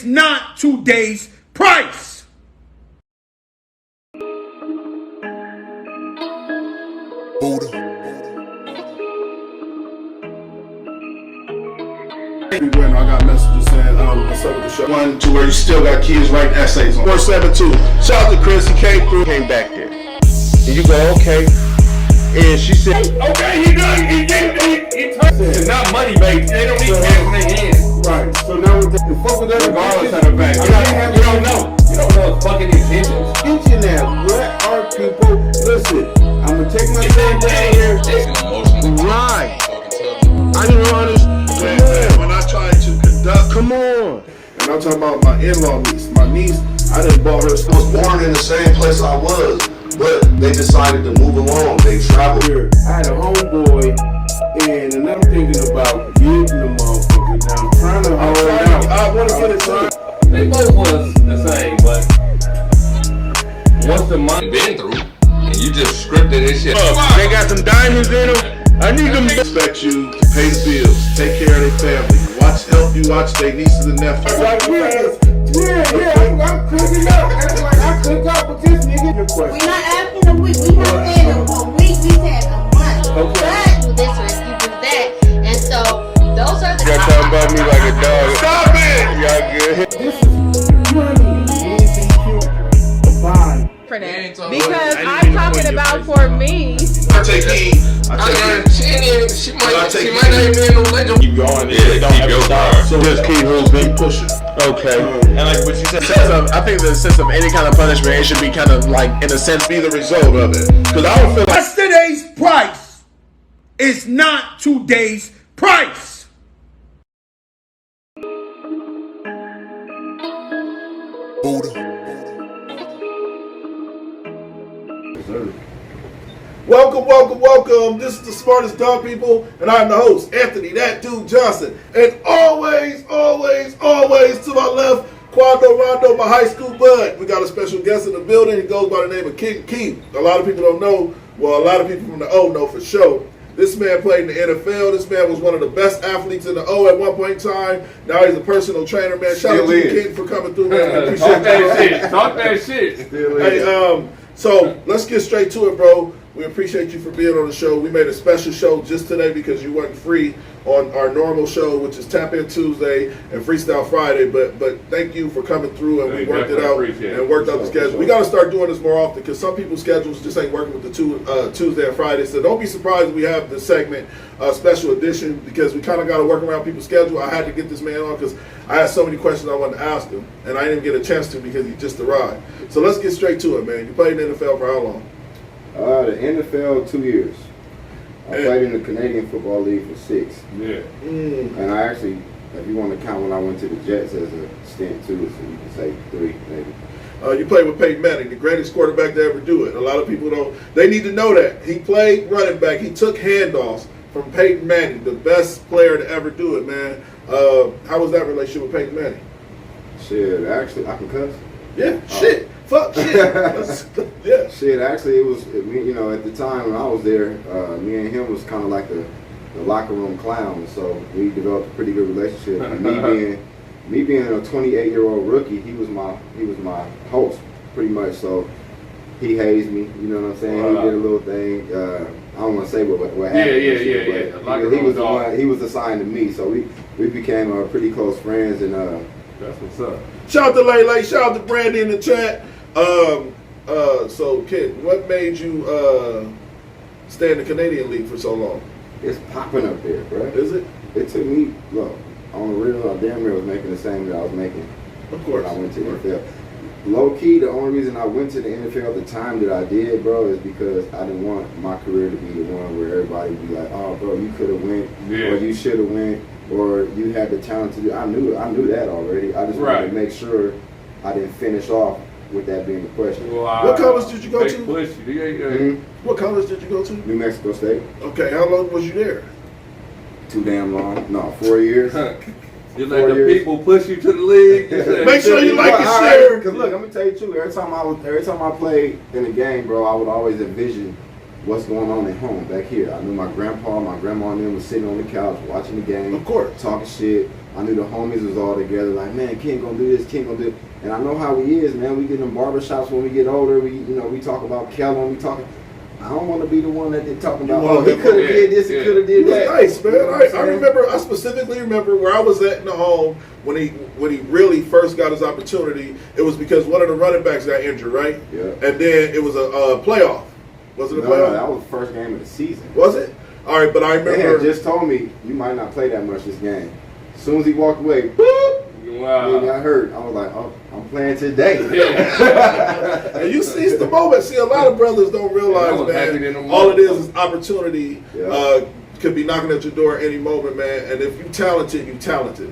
is not today's price. Buddha. I got messages saying, what's up with the show? 1, 2, where you still got kids writing essays on 472. Shout out to Chris, he came through. Came back there. And you go, okay. And she said, okay, he done. He it's not money, baby. They don't need cash in their hands. Right. So now with the fuck with that, Regardless of the fact. You don't know. You don't know his fucking intentions. Attention now. What are people? Listen, I'm gonna take my time down here. right. I didn't understand. When I tried to conduct, Come on. and I'm talking about my in-law niece. My niece, I done bought her. I was born in the same place I was, but they decided to move along. They traveled. Here, I had a homeboy, and I'm thinking about getting the motherfucker. Now I'm trying to hold it out. I want to get it signed. They both was the same, but once the money been through, and you just scripted this shit. They got some diamonds in them. I need them. Expect you to pay the bills, take care of their family, help you watch their nieces and nephews. I'm cooking up. That's like I cook up with this nigga. Your question. We're not asking a week. We not saying a week. We said a month. Okay. But this or excuse that. And so those are the. Y'all talking about me like a dog. Stop it! Y'all good? This is money. Anything cute, fine. For that. Because I'm talking about for me. I take heed. She might not even be in no legend. Keep going. Yeah, keep your car. So Just keep moving. pushing. Okay. And like what you said, I think the sense of any kind of punishment, it should be kind of like, in a sense, Be the result of it. Because I don't feel like Yesterday's price is not today's price. Buddha. Welcome. This is the Smartest Dumb People, and I'm the host, Anthony, that dude Johnson. And always to my left, Quando Rondo, my high school bud. We got a special guest in the building. He goes by the name of Kenton Keith. A lot of people don't know. Well, a lot of people from the O know for sure. This man played in the NFL. This man was one of the best athletes in the O at one point in time. Now he's a personal trainer, man. Shout out to you, Kenton, for coming through, man. I appreciate Talk that shit. Hey, so let's get straight to it, bro. We appreciate you for being on the show. We made a special show just today because you weren't free on our normal show, which is Tap In Tuesday and Freestyle Friday. But thank you for coming through, and we worked it out and worked out the schedule. We got to start doing this more often because some people's schedules just ain't working with the Tuesday and Friday. So don't be surprised if we have this segment, special edition, because we kind of got to work around people's schedule. I had to get this man on because I had so many questions I wanted to ask him, and I didn't get a chance to because he just arrived. So let's get straight to it, man. You played in the NFL for how long? The NFL 2 years. I played in the Canadian Football League for 6. Yeah. And I actually, if you want to count when I went to the Jets as a stint too, so you can say 3 maybe. You played with Peyton Manning, the greatest quarterback to ever do it. A lot of people don't. They need to know that. He played running back. He took handoffs from Peyton Manning, the best player to ever do it, man. How was that relationship with Peyton Manning? Shit, actually, I can cuss. Yeah, shit. Fuck shit. Yeah. Shit, actually, it was, you know, at the time when I was there, me and him was kind of like the locker room clown. So we developed a pretty good relationship. And me being a 28-year-old rookie, he was my host pretty much. So he hazed me. You know what I'm saying? He did a little thing. I don't want to say what happened. Yeah. He was assigned to me. So we became pretty close friends. And That's what's up. Shout out to Lele. Shout out to Brandy in the chat. So, kid, what made you stay in the Canadian League for so long? it's popping up there, bro. Is it? It took me, look, on the real, I damn near was making the same that I was making Of course. when I went to the NFL. Low key, the only reason I went to the NFL the time that I did, bro, is because I didn't want my career to be the one where everybody would be like, oh, bro, you could have went, or you should have went, or you had the talent to do. I knew that already. I just wanted to make sure I didn't finish off with that being the question. Well, what college did you go to? What college did you go to? New Mexico State. Okay, how long was you there? Too damn long. No, 4 years. You let the people push you to the league. Make sure you like your share. Because look, I'm gonna tell you too. Every time I played in a game, bro, I would always envision what's going on at home back here. I knew my grandpa, my grandma, and them was sitting on the couch watching the game, of course, talking shit. I knew the homies was all together. Like, man, Ken gonna do this, Ken gonna do it. And I know how he is, man. We get in barbershops when we get older. We talk about Kellen. I don't want to be the one that they talking about. Oh, he could have did this, he could have did that. Nice, man. I specifically remember where I was at in the home when he really first got his opportunity. It was because one of the running backs got injured, right? Yeah. And then it was a playoff. Was it a playoff? No, that was the first game of the season. Was it? All right, but I remember. They had just told me you might not play that much this game. As soon as he walked away, boop, wow. I heard. I was like, oh, I'm playing today. And you seize the moment. See, a lot of brothers don't realize, man, all it is opportunity. Yeah. Could be knocking at your door any moment, man. And if you talented,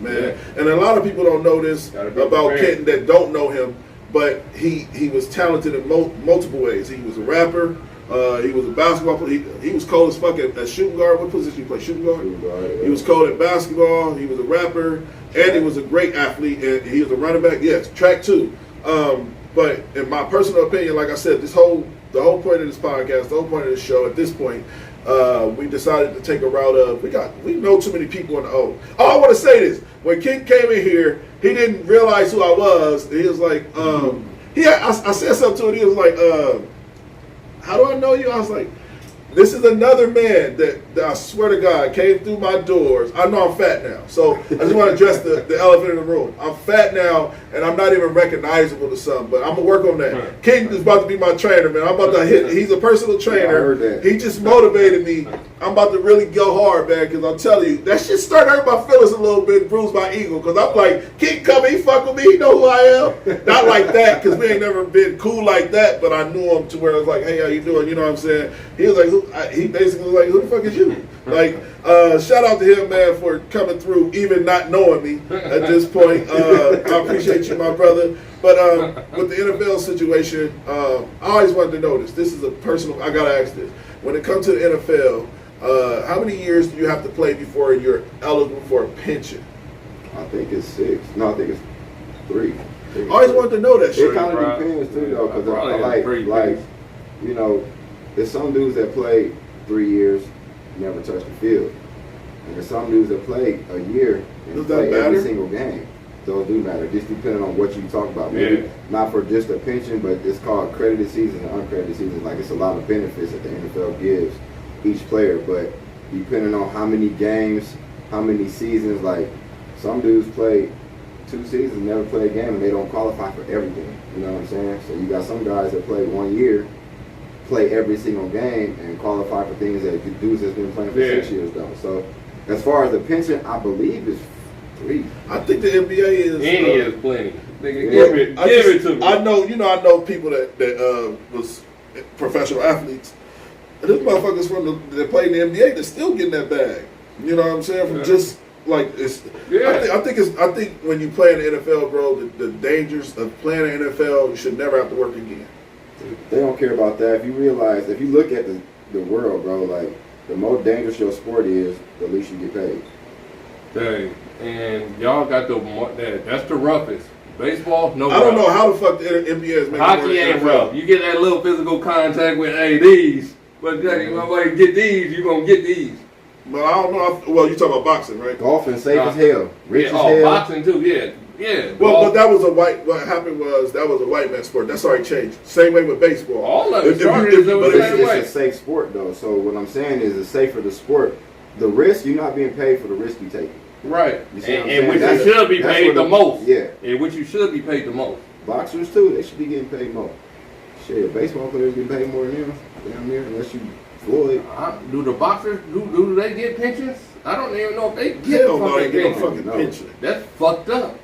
man. Yeah. And a lot of people don't know this about Kenton that don't know him, but he was talented in multiple ways. He was a rapper. He was a basketball player. He was cold as fuck at shooting guard. What position you play? Shooting guard? Shooting guard, yeah. He was cold at basketball. He was a rapper. And he was a great athlete. And he was a running back. Yes, track too. But in my personal opinion, like I said, the whole point of this podcast, the whole point of this show at this point, we decided to take a route of, we know too many people in the O. Oh, I want to say this. When Ken came in here, he didn't realize who I was. He was like, I said something to him. He was like, how do I know you? I was like, this is another man that I swear to God came through my doors. I know I'm fat now, so I just want to address the elephant in the room. I'm fat now, and I'm not even recognizable to some, but I'm going to work on that. King is about to be my trainer, man. I'm about to hit. He's a personal trainer. Yeah, I heard that. He just motivated me. I'm about to really go hard, man, because I'm telling you, that shit started hurting my feelings a little bit, bruised my ego, because I'm like, King come, he fuck with me, he know who I am. Not like that, because we ain't never been cool like that, but I knew him to where I was like, hey, how you doing? You know what I'm saying? He was like, he basically was like, who the fuck is you? Like, shout out to him, man, for coming through, even not knowing me at this point. I appreciate you, my brother. But with the NFL situation, I always wanted to know this. This is a personal, I got to ask this. When it comes to the NFL, how many years do you have to play before you're eligible for a pension? I think it's 6. No, I think it's 3. I always wanted to know that shit. It kind of depends, too, though, because like, you know, there's some dudes that play 3 years, never touch the field. And there's some dudes that play a year and play every single game. Those do matter, just depending on what you talk about. Maybe not for just a pension, but it's called credited season and uncredited season. Like, it's a lot of benefits that the NFL gives each player, but depending on how many games, how many seasons, like some dudes play 2 seasons, never play a game, and they don't qualify for everything. You know what I'm saying? So you got some guys that play 1 year, play every single game, and qualify for things that dudes that's been playing for 6 years don't. So as far as the pension, I believe it's 3. I think the NBA is. Any is plenty. Nigga, give it to me. I know people that was professional athletes. And there's motherfuckers that play in the NBA that's still getting that bag. You know what I'm saying? From just like it's. I think when you play in the NFL, bro, the dangers of playing in the NFL, you should never have to work again. They don't care about that. If you realize, if you look at the world, bro, like the more dangerous your sport is, the least you get paid. Dang. And y'all got that's the roughest. Baseball, no. I don't know how the fuck the NBA is making hockey ain't rough. You get that little physical contact with these, but nobody get these, you gonna get these. But I don't know. Well, you talking about boxing, right? Golfing safe as hell, rich as hell. Boxing too, yeah. Well, but that was what happened was that was a white man sport. That's already changed. Same way with baseball. All of it it's a safe sport though. So what I'm saying is, it's safer the sport. The risk, you're not being paid for the risk you take. Right, and which you should be paid the most. Yeah, and which you should be paid the most. Boxers too, they should be getting paid more. Shit, baseball players getting paid more than them. Damn near, unless you Floyd. Do the boxers do they get pensions? I don't even know if they get a fucking pension. That's fucked up.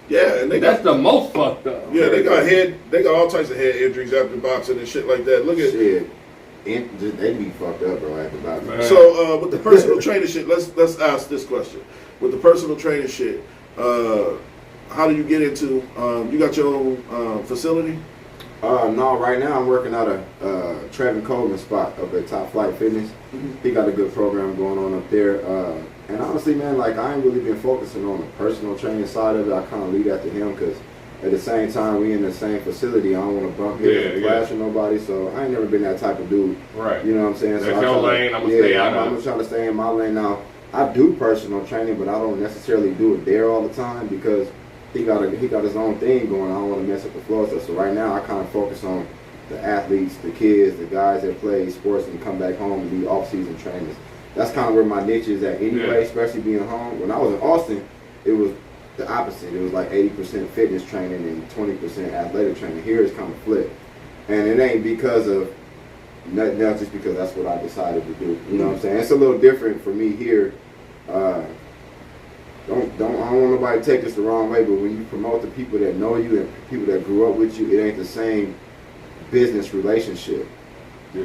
Yeah, and that's the most fucked up. Yeah, they got all types of head injuries after boxing and shit like that. Look at shit. They be fucked up, bro, after boxing. Man. So with the personal trainer shit, let's ask this question. With the personal trainer shit, how do you get into? You got your own facility? No, right now I'm working out a Trevin Coleman spot up at Top Flight Fitness. He got a good program going on up there. And honestly, man, like I ain't really been focusing on the personal training side of it. I kind of lead after him because at the same time we in the same facility. I don't want to bump heads and clash with nobody. So I ain't never been that type of dude. Right. You know what I'm saying? That's your lane. I'm gonna stay out. I'm trying to stay in my lane now. I do personal training, but I don't necessarily do it there all the time because he got his own thing going. I don't want to mess up the flow stuff. So right now I kind of focus on the athletes, the kids, the guys that play sports and come back home and do off-season trainings. That's kind of where my niche is at anyway, especially being home. When I was in Austin, it was the opposite. It was like 80% fitness training and 20% athletic training. Here it's kind of flipped. And it ain't because of nothing else, just because that's what I decided to do. You know what I'm saying? It's a little different for me here. I don't want nobody to take this the wrong way, but when you promote the people that know you and people that grew up with you, it ain't the same business relationship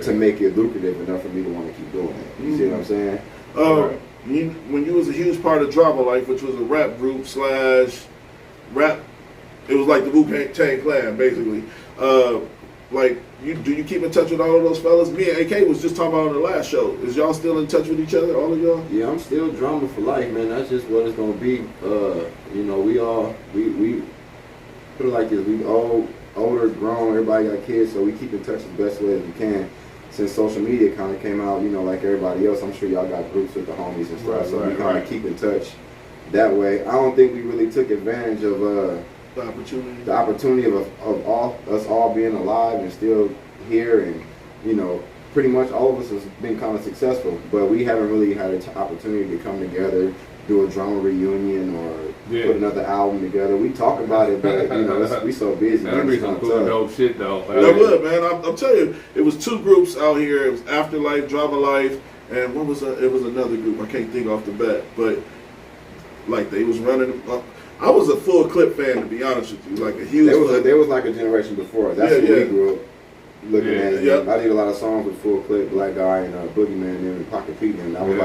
to make it lucrative enough for me to want to keep doing it. You see what I'm saying? When you was a huge part of Drama Life, which was a rap group / rap, it was like the Wu-Tang Clan, basically. Do you keep in touch with all of those fellas? Me and AK was just talking about on the last show. Is y'all still in touch with each other, all of y'all? Yeah, I'm still Drama for life, man. That's just what it's gonna be. You know, we put it like this. We all older, grown. Everybody got kids, so we keep in touch the best way as we can. Since social media kind of came out, you know, like everybody else, I'm sure y'all got groups with the homies and stuff. So we kind of keep in touch that way. I don't think we really took advantage of the opportunity of us all being alive and still here, and you know, pretty much all of us has been kind of successful, but we haven't really had an opportunity to come together, do a drama reunion or put another album together. We talk about it, but you know, we so busy. That'd be some cool dope shit though. That would, man. I'm telling you, it was 2 groups out here. It was Afterlife, Drama Life, and it was another group. I can't think off the bat, but like they was running. I was a Full Clip fan, to be honest with you. Like a huge. There was like a generation before us. That's what we grew up looking at it. Yep. I did a lot of songs with Full Clip, Black Guy, and Boogeyman, and Pocket Pete, and I was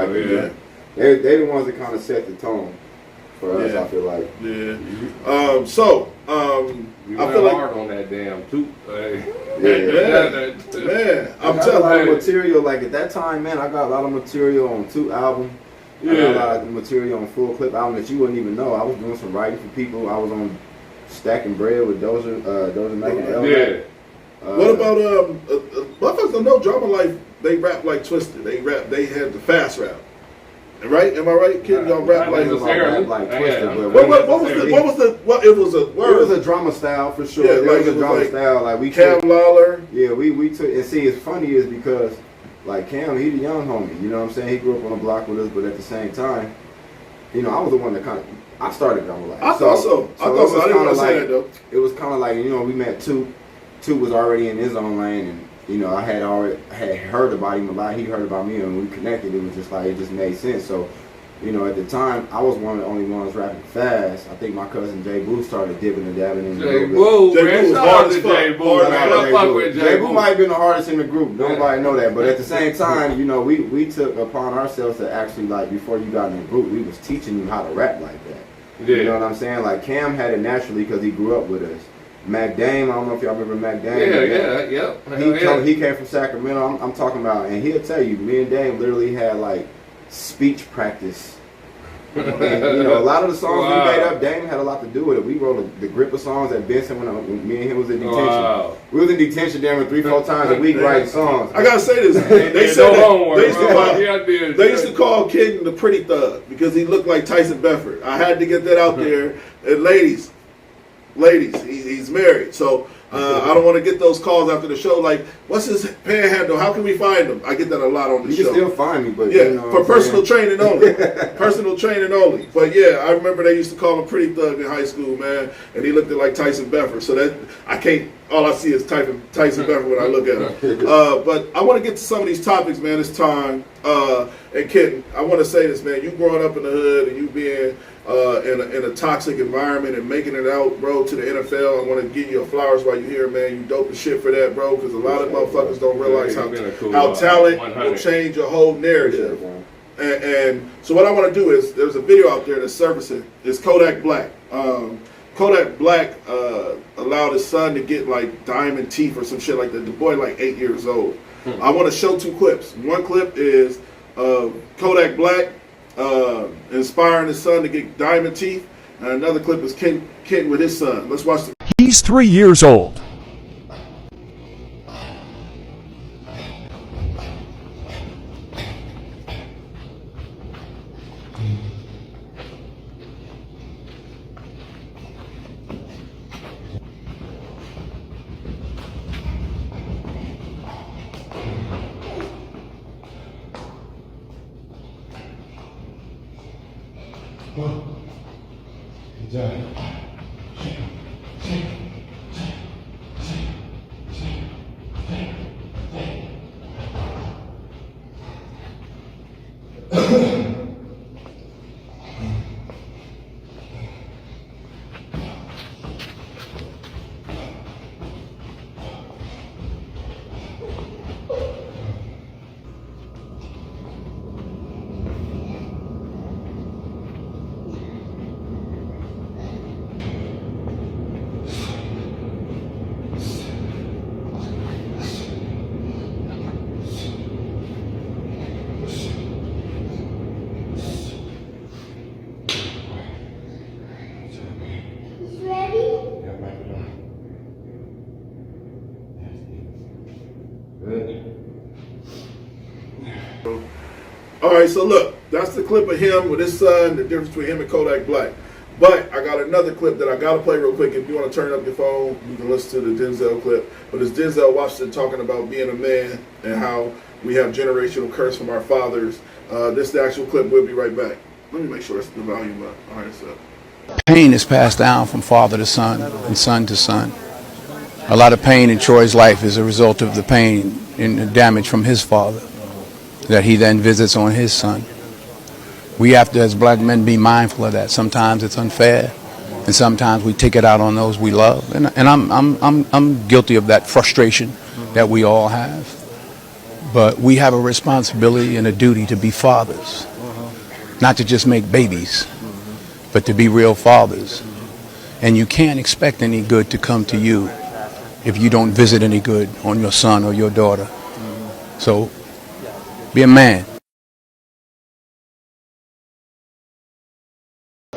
they the ones that kind of set the tone for us. I feel like. Yeah. You I feel like hard on that damn tooth. Man, I'm telling you, a lot of material. Like at that time, man, I got a lot of material on 2 albums. I got a lot of material on Full Clip album that you wouldn't even know. I was doing some writing for people. I was on Stacking Bread with Doja Mac and L. What about motherfuckers don't know Drama Life? They rap like Twisted. They had the fast rap. Right? Am I right, kid? Y'all rap like Twisted. It was a drama style for sure. Yeah, it was a drama style. Like we Cam Lawler. Yeah, we took, and see, it's funny is because like Cam, he the young homie. You know what I'm saying? He grew up on the block with us, but at the same time, you know, I was the one that I started Drama Life. I thought so. I didn't want to say that though. It was kind of like, you know, we met two was already in his own lane, and you know, I had heard about him a lot. He heard about me, and when we connected, it was just like, it just made sense. So, you know, at the time, I was one of the only ones rapping fast. I think my cousin Jay Boo started dipping and dabbing in the group. Jay Boo was hard as fuck. Jay Boo might have been the hardest in the group. Nobody know that. But at the same time, you know, we took upon ourselves to actually, like, before you got in the group, we was teaching you how to rap like that. Yeah. You know what I'm saying? Like, Cam had it naturally because he grew up with us. Mac Dame, I don't know if y'all remember Mac Dame. He came from Sacramento. I'm talking about, and he'll tell you, me and Dame literally had like speech practice. And, you know, a lot of the songs we made up, Dame had a lot to do with it. We wrote the grip of songs at Benson when me and him was in detention. We was in detention damn 3-4 times a week writing songs. I gotta say this. They used to call Kenton the pretty thug because he looked like Tyson Bedford. I had to get that out there. And ladies, he's married, so I don't want to get those calls after the show. Like, what's his panhandle? How can we find him? I get that a lot on the show. You can still find me, but yeah, you know for personal training only. Personal training only. But yeah, I remember they used to call him Pretty Thug in high school, man, and he looked like Tyson Bedford. So that I can't. All I see is Tyson Bedford when I look at him. But I want to get to some of these topics, man. It's time. And Kenton, I want to say this, man. You growing up in the hood and you being in a toxic environment and making it out, bro, to the NFL. I want to give you flowers while you're here, man. You dope as shit for that, bro, because a lot of motherfuckers don't realize how talent will change your whole narrative. And so what I want to do is, there's a video out there that's surfacing. It's Kodak Black. Kodak Black allowed his son to get like diamond teeth or some shit like that. The boy like 8 years old. I want to show 2 clips. One clip is Kodak Black inspiring his son to get diamond teeth, and another clip is Kenton with his son. Let's watch. He's 3 years old. right, so look, that's the clip of him with his son, the difference between him and Kodak Black. But I got another clip that I got to play real quick. If you want to turn up your phone, you can listen to the Denzel clip. But it's Denzel Washington talking about being a man and how we have generational curse from our fathers. This is the actual clip. We'll be right back. Let me make sure it's the volume up. All right, so. Pain is passed down from father to son and son to son. A lot of pain in Troy's life is a result of the pain and the damage from his father that he then visits on his son. We have to, as black men, be mindful of that. Sometimes it's unfair, and sometimes we take it out on those we love. And I'm guilty of that frustration that we all have. But we have a responsibility and a duty to be fathers, not to just make babies, but to be real fathers. And you can't expect any good to come to you if you don't visit any good on your son or your daughter. So be a man.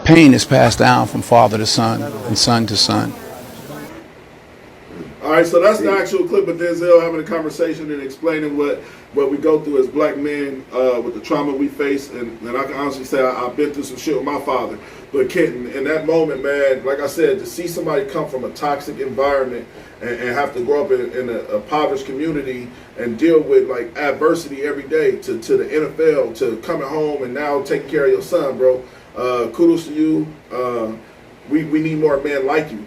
Pain is passed down from father to son and son to son. All right, so that's the actual clip of Denzel having a conversation and explaining what we go through as black men with the trauma we face. And I can honestly say I've been through some shit with my father. But Kenton, in that moment, man, like I said, to see somebody come from a toxic environment and have to grow up in a impoverished community and deal with like adversity every day to the NFL, to coming home and now taking care of your son, bro. Kudos to you. We need more men like you.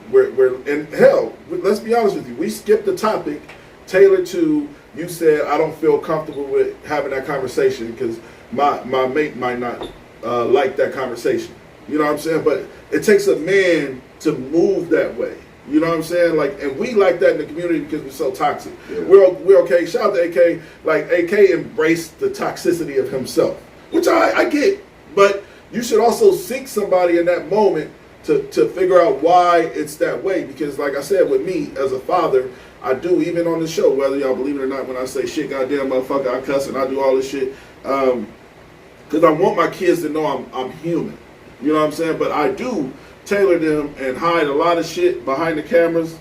And hell, let's be honest with you. We skipped the topic tailored to, you said, I don't feel comfortable with having that conversation because my mate might not like that conversation. You know what I'm saying? But it takes a man to move that way. You know what I'm saying? Like, and we like that in the community because we're so toxic. Yeah. We're okay. Shout out to AK. Like, AK embraced the toxicity of himself, which I get. But you should also seek somebody in that moment to figure out why it's that way. Because like I said, with me as a father, I do, even on the show, whether y'all believe it or not, when I say shit, goddamn motherfucker, I cuss and I do all this shit. Because I want my kids to know I'm human. You know what I'm saying? But I do tailor them and hide a lot of shit behind the cameras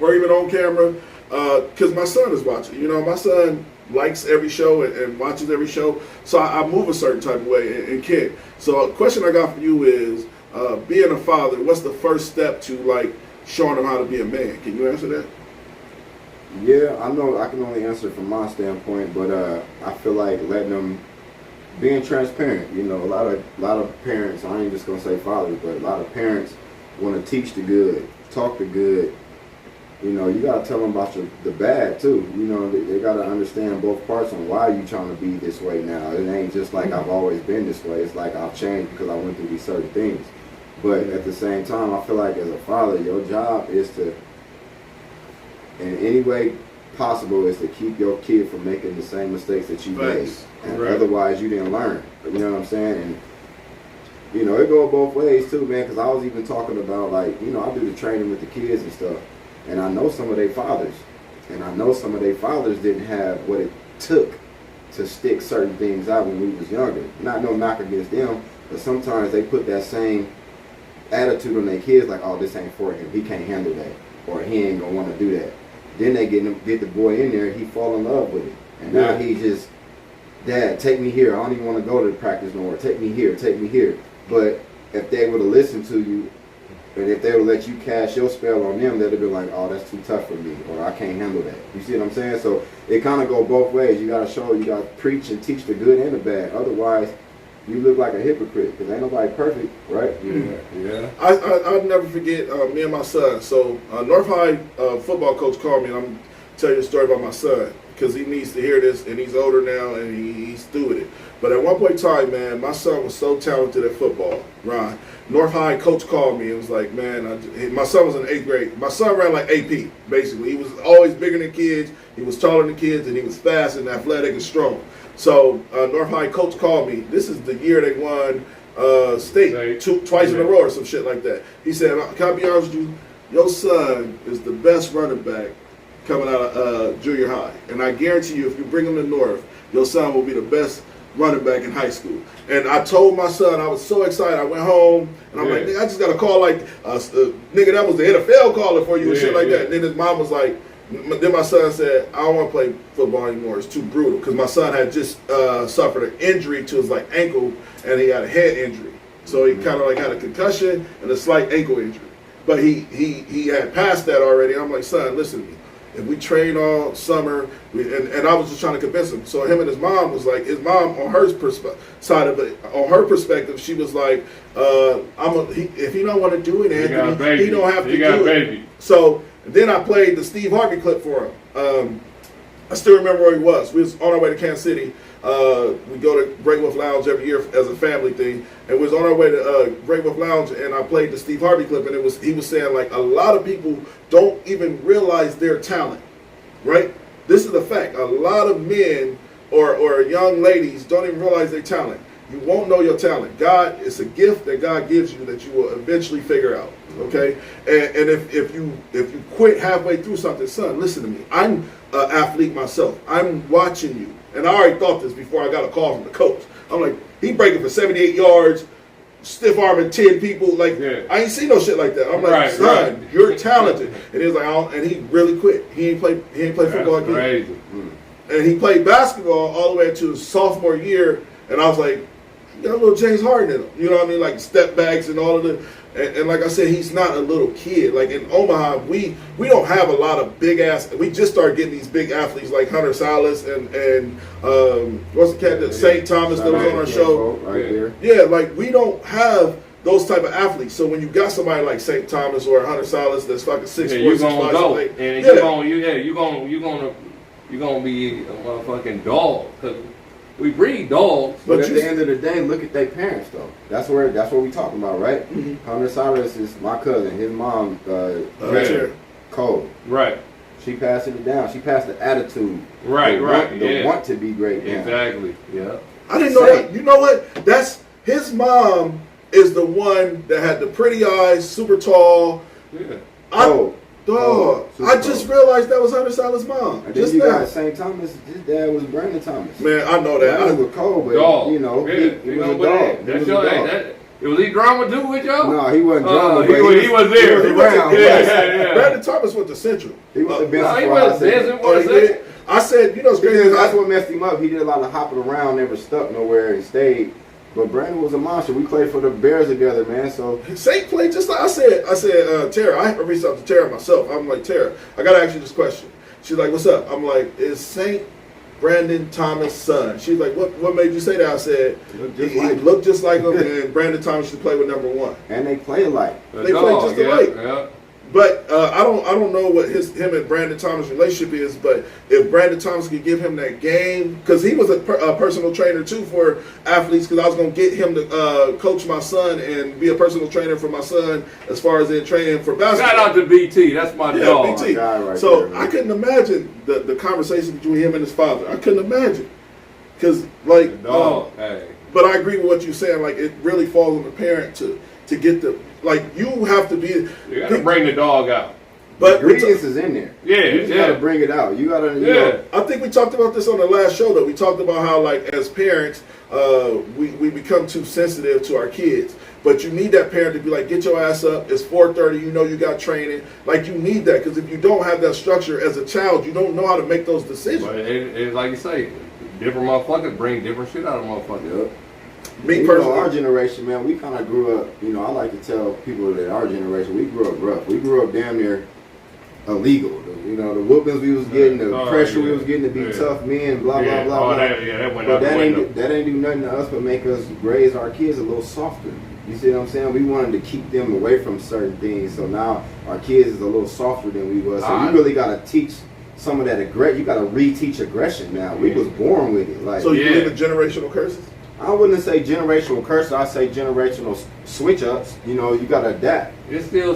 or even on camera because my son is watching. You know, my son likes every show and watches every show. So I move a certain type of way and can't. So a question I got for you is, being a father, what's the first step to like showing them how to be a man? Can you answer that? Yeah, I know I can only answer from my standpoint, but I feel like letting them, being transparent. You know, a lot of parents, I ain't just gonna say fathers, but a lot of parents want to teach the good, talk the good. You know, you gotta tell them about the bad too. You know, they gotta understand both parts on why you trying to be this way now. It ain't just like I've always been this way. It's like I've changed because I went through these certain things. But at the same time, I feel like as a father, your job is to, in any way possible, is to keep your kid from making the same mistakes that you made. And otherwise, you didn't learn. You know what I'm saying? And you know, it goes both ways too, man. Because I was even talking about, like, you know, I do the training with the kids and stuff, and I know some of their fathers, and I know some of their fathers didn't have what it took to stick certain things out when we was younger. Not no knock against them, but sometimes they put that same attitude on their kids, like, oh, this ain't for him. He can't handle that, or he ain't gonna want to do that. Then they get the boy in there, he fall in love with it, and now he just, Dad, take me here. I don't even want to go to the practice no more. Take me here. Take me here. But if they would have listened to you, and if they would let you cast your spell on them, they'd have been like, oh, that's too tough for me, or I can't handle that. You see what I'm saying? So it kind of go both ways. You got to show, you got to preach and teach the good and the bad. Otherwise, you look like a hypocrite, because ain't nobody perfect, right? Yeah. I'll never forget me and my son. So North High football coach called me, and I'm tell you a story about my son, because he needs to hear this, and he's older now, and he's through with it. But at one point in time, man, my son was so talented at football, Ron. North High coach called me and was like, man, my son was in 8th grade. My son ran like AP, basically. He was always bigger than kids. He was taller than kids, and he was fast and athletic and strong. So North High coach called me. This is the year they won state twice in a row or some shit like that. He said, can I be honest with you? Your son is the best running back coming out of junior high. And I guarantee you, if you bring him to North, your son will be the best running back in high school. And I told my son, I was so excited. I went home, and I'm like, nigga, I just got a call like, nigga, that was the NFL calling for you and shit like that. And then his mom was like, Then my son said, I don't want to play football anymore. It's too brutal. Because my son had just suffered an injury to his like ankle, and he had a head injury. So he kind of like had a concussion and a slight ankle injury. But he had passed that already. I'm like, son, listen to me. If we train all summer, and I was just trying to convince him. So him and his mom was like, his mom on her side of it, on her perspective, she was like, if he don't want to do it, Anthony, he don't have to do it. So then I played the Steve Harvey clip for him. I still remember where he was. We was on our way to Kansas City. We go to Great Wolf Lounge every year as a family thing, and we was on our way to Great Wolf Lounge, and I played the Steve Harvey clip, and he was saying like a lot of people don't even realize their talent, right? This is the fact. A lot of men or young ladies don't even realize their talent. You won't know your talent. God, it's a gift that God gives you that you will eventually figure out. Okay, and if you quit halfway through something, son, listen to me. I'm an athlete myself. I'm watching you. And I already thought this before I got a call from the coach. I'm like, he breaking for 78 yards, stiff arming 10 people. Like, I ain't seen no shit like that. I'm like, son, you're talented. And he was like, and he really quit. He ain't play football again. Crazy. And he played basketball all the way to his sophomore year. And I was like, you got a little James Harden in him. You know what I mean? Like step backs and all of the. And like I said, he's not a little kid. Like in Omaha, we don't have a lot of big ass. We just started getting these big athletes like Hunter Salas and what's the cat that St. Thomas that was on our show right there. Yeah, like we don't have those type of athletes. So when you got somebody like St. Thomas or Hunter Salas that's fucking 6'4", you're gonna go, like, and you're gonna be a motherfucking dog. Cause we breed dogs. But at the end of the day, look at their parents though. That's what we talking about, right? Mm-hmm. Hunter Salas is my cousin. His mom, Cole. Right. She passed it down. She passed the attitude. Right. Want to be great. Down. Exactly. Yeah. I didn't know that. You know what? That's his mom is the one that had the pretty eyes, super tall. Yeah. I just realized that was Hunter Salas' mom. And then you got St. Thomas. His dad was Brandon Thomas. Man, I know that. I was cold, but dog. you know, he was a dog. That's your dog. Was he drama too with y'all? No, he wasn't drama. He was there. He was around. Yeah. Brandon Thomas went to Central. He was the best. He was Benson. I said, you know, it's crazy. That's what messed him up. He did a lot of hopping around, never stuck nowhere, and stayed. But Brandon was a monster. We played for the Bears together, man. So Saint played just like I said, Tara. I reached out to Tara myself. I'm like, Tara, I gotta ask you this question. She's like, what's up? I'm like, is Saint Brandon Thomas' son? She's like, what made you say that? I said, he looked just like him, and Brandon Thomas should play with number 1. And they play alike. They play just alike. Yeah. But I don't know what him and Brandon Thomas' relationship is. But if Brandon Thomas could give him that game, because he was a personal trainer too for athletes. Because I was gonna get him to coach my son and be a personal trainer for my son as far as in training for basketball. Shout out to BT. That's my dog. BT. So I couldn't imagine the conversation between him and his father. I couldn't imagine because like. But I agree with what you're saying. Like it really falls on the parent to get the. Like you have to be. You gotta bring the dog out. But ingredients is in there. Yeah, you just gotta bring it out. You gotta. You know. I think we talked about this on the last show. That we talked about how, like, as parents, we become too sensitive to our kids. But you need that parent to be like, get your ass up. It's 4:30. You know you got training. Like you need that because if you don't have that structure as a child, you don't know how to make those decisions. But it's like you say, different motherfuckers bring different shit out of motherfuckers. Yep. Me personally, our generation, man, we kind of grew up. You know, I like to tell people that our generation, we grew up rough. We grew up damn near illegal. You know, the whoopings we was getting, the pressure we was getting to be tough men, blah blah blah. But that ain't do nothing to us but make us raise our kids a little softer. You see what I'm saying? We wanted to keep them away from certain things. So now our kids is a little softer than we was. So you really got to teach some of that aggression. You got to reteach aggression now. We was born with it. Like, so you believe in generational curses? I wouldn't say generational curse. I say generational switch ups. You know, you gotta adapt. I still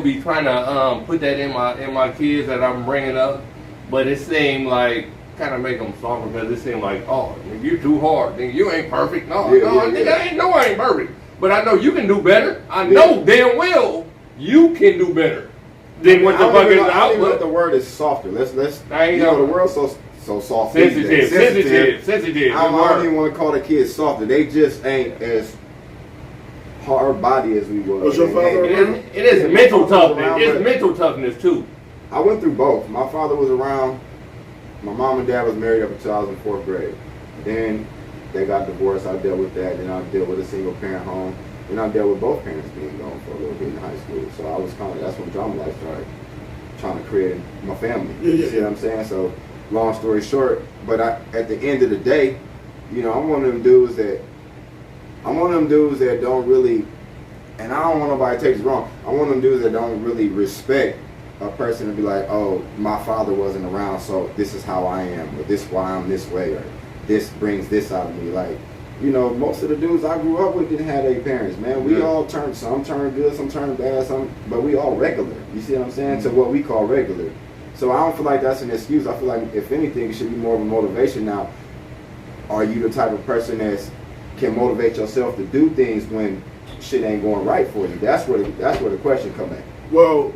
be trying to put that in my kids that I'm bringing up, but it seemed like kind of make them softer because it seemed like, oh, you too hard. Nigga, you ain't perfect. No, I ain't perfect. But I know you can do better. I know damn well you can do better than what the fuck is out. I don't even know the word is softer. Let's. You know, the world's so soft. Sensitive. I don't even want to call the kids softer. They just ain't as hard body as we were. Was your father around? It is mental toughness. It's mental toughness too. I went through both. My father was around. My mom and dad was married up until I was in 4th grade. Then they got divorced. I dealt with that. Then I dealt with a single parent home. Then I dealt with both parents being gone for a little bit in high school. So I was that's when drama life started, trying to create my family. You see what I'm saying? So long story short, but at the end of the day, you know, I'm one of them dudes that don't really, and I don't want nobody to take this wrong, I'm one of them dudes that don't really respect a person to be like, oh, my father wasn't around, so this is how I am, or this is why I'm this way, or this brings this out of me. Like, you know, most of the dudes I grew up with didn't have their parents, man. We all some turned good, some turned bad, but we all regular. You see what I'm saying? To what we call regular. So I don't feel like that's an excuse. I feel like, if anything, it should be more of a motivation. Now, are you the type of person that can motivate yourself to do things when shit ain't going right for you? That's where the question come in. Well,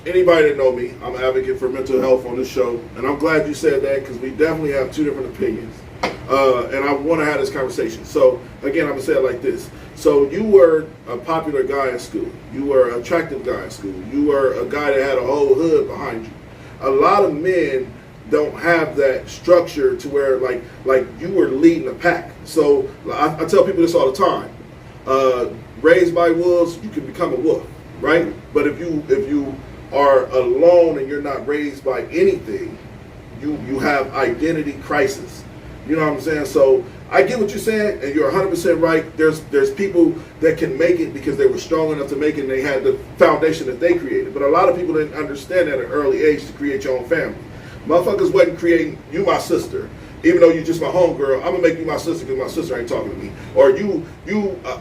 anybody that know me, I'm an advocate for mental health on this show, and I'm glad you said that because we definitely have two different opinions. And I want to have this conversation. So, again, I'm going to say it like this. So, you were a popular guy in school. You were an attractive guy in school. You were a guy that had a whole hood behind you. A lot of men don't have that structure to where, like you were leading the pack. So, I tell people this all the time. Raised by wolves, you can become a wolf, right? But if you are alone and you're not raised by anything, you have identity crisis. You know what I'm saying? So I get what you're saying, and you're 100% right. There's people that can make it because they were strong enough to make it and they had the foundation that they created. But a lot of people didn't understand at an early age to create your own family. Motherfuckers wasn't creating you my sister. Even though you just my homegirl, I'm going to make you my sister because my sister ain't talking to me. Or you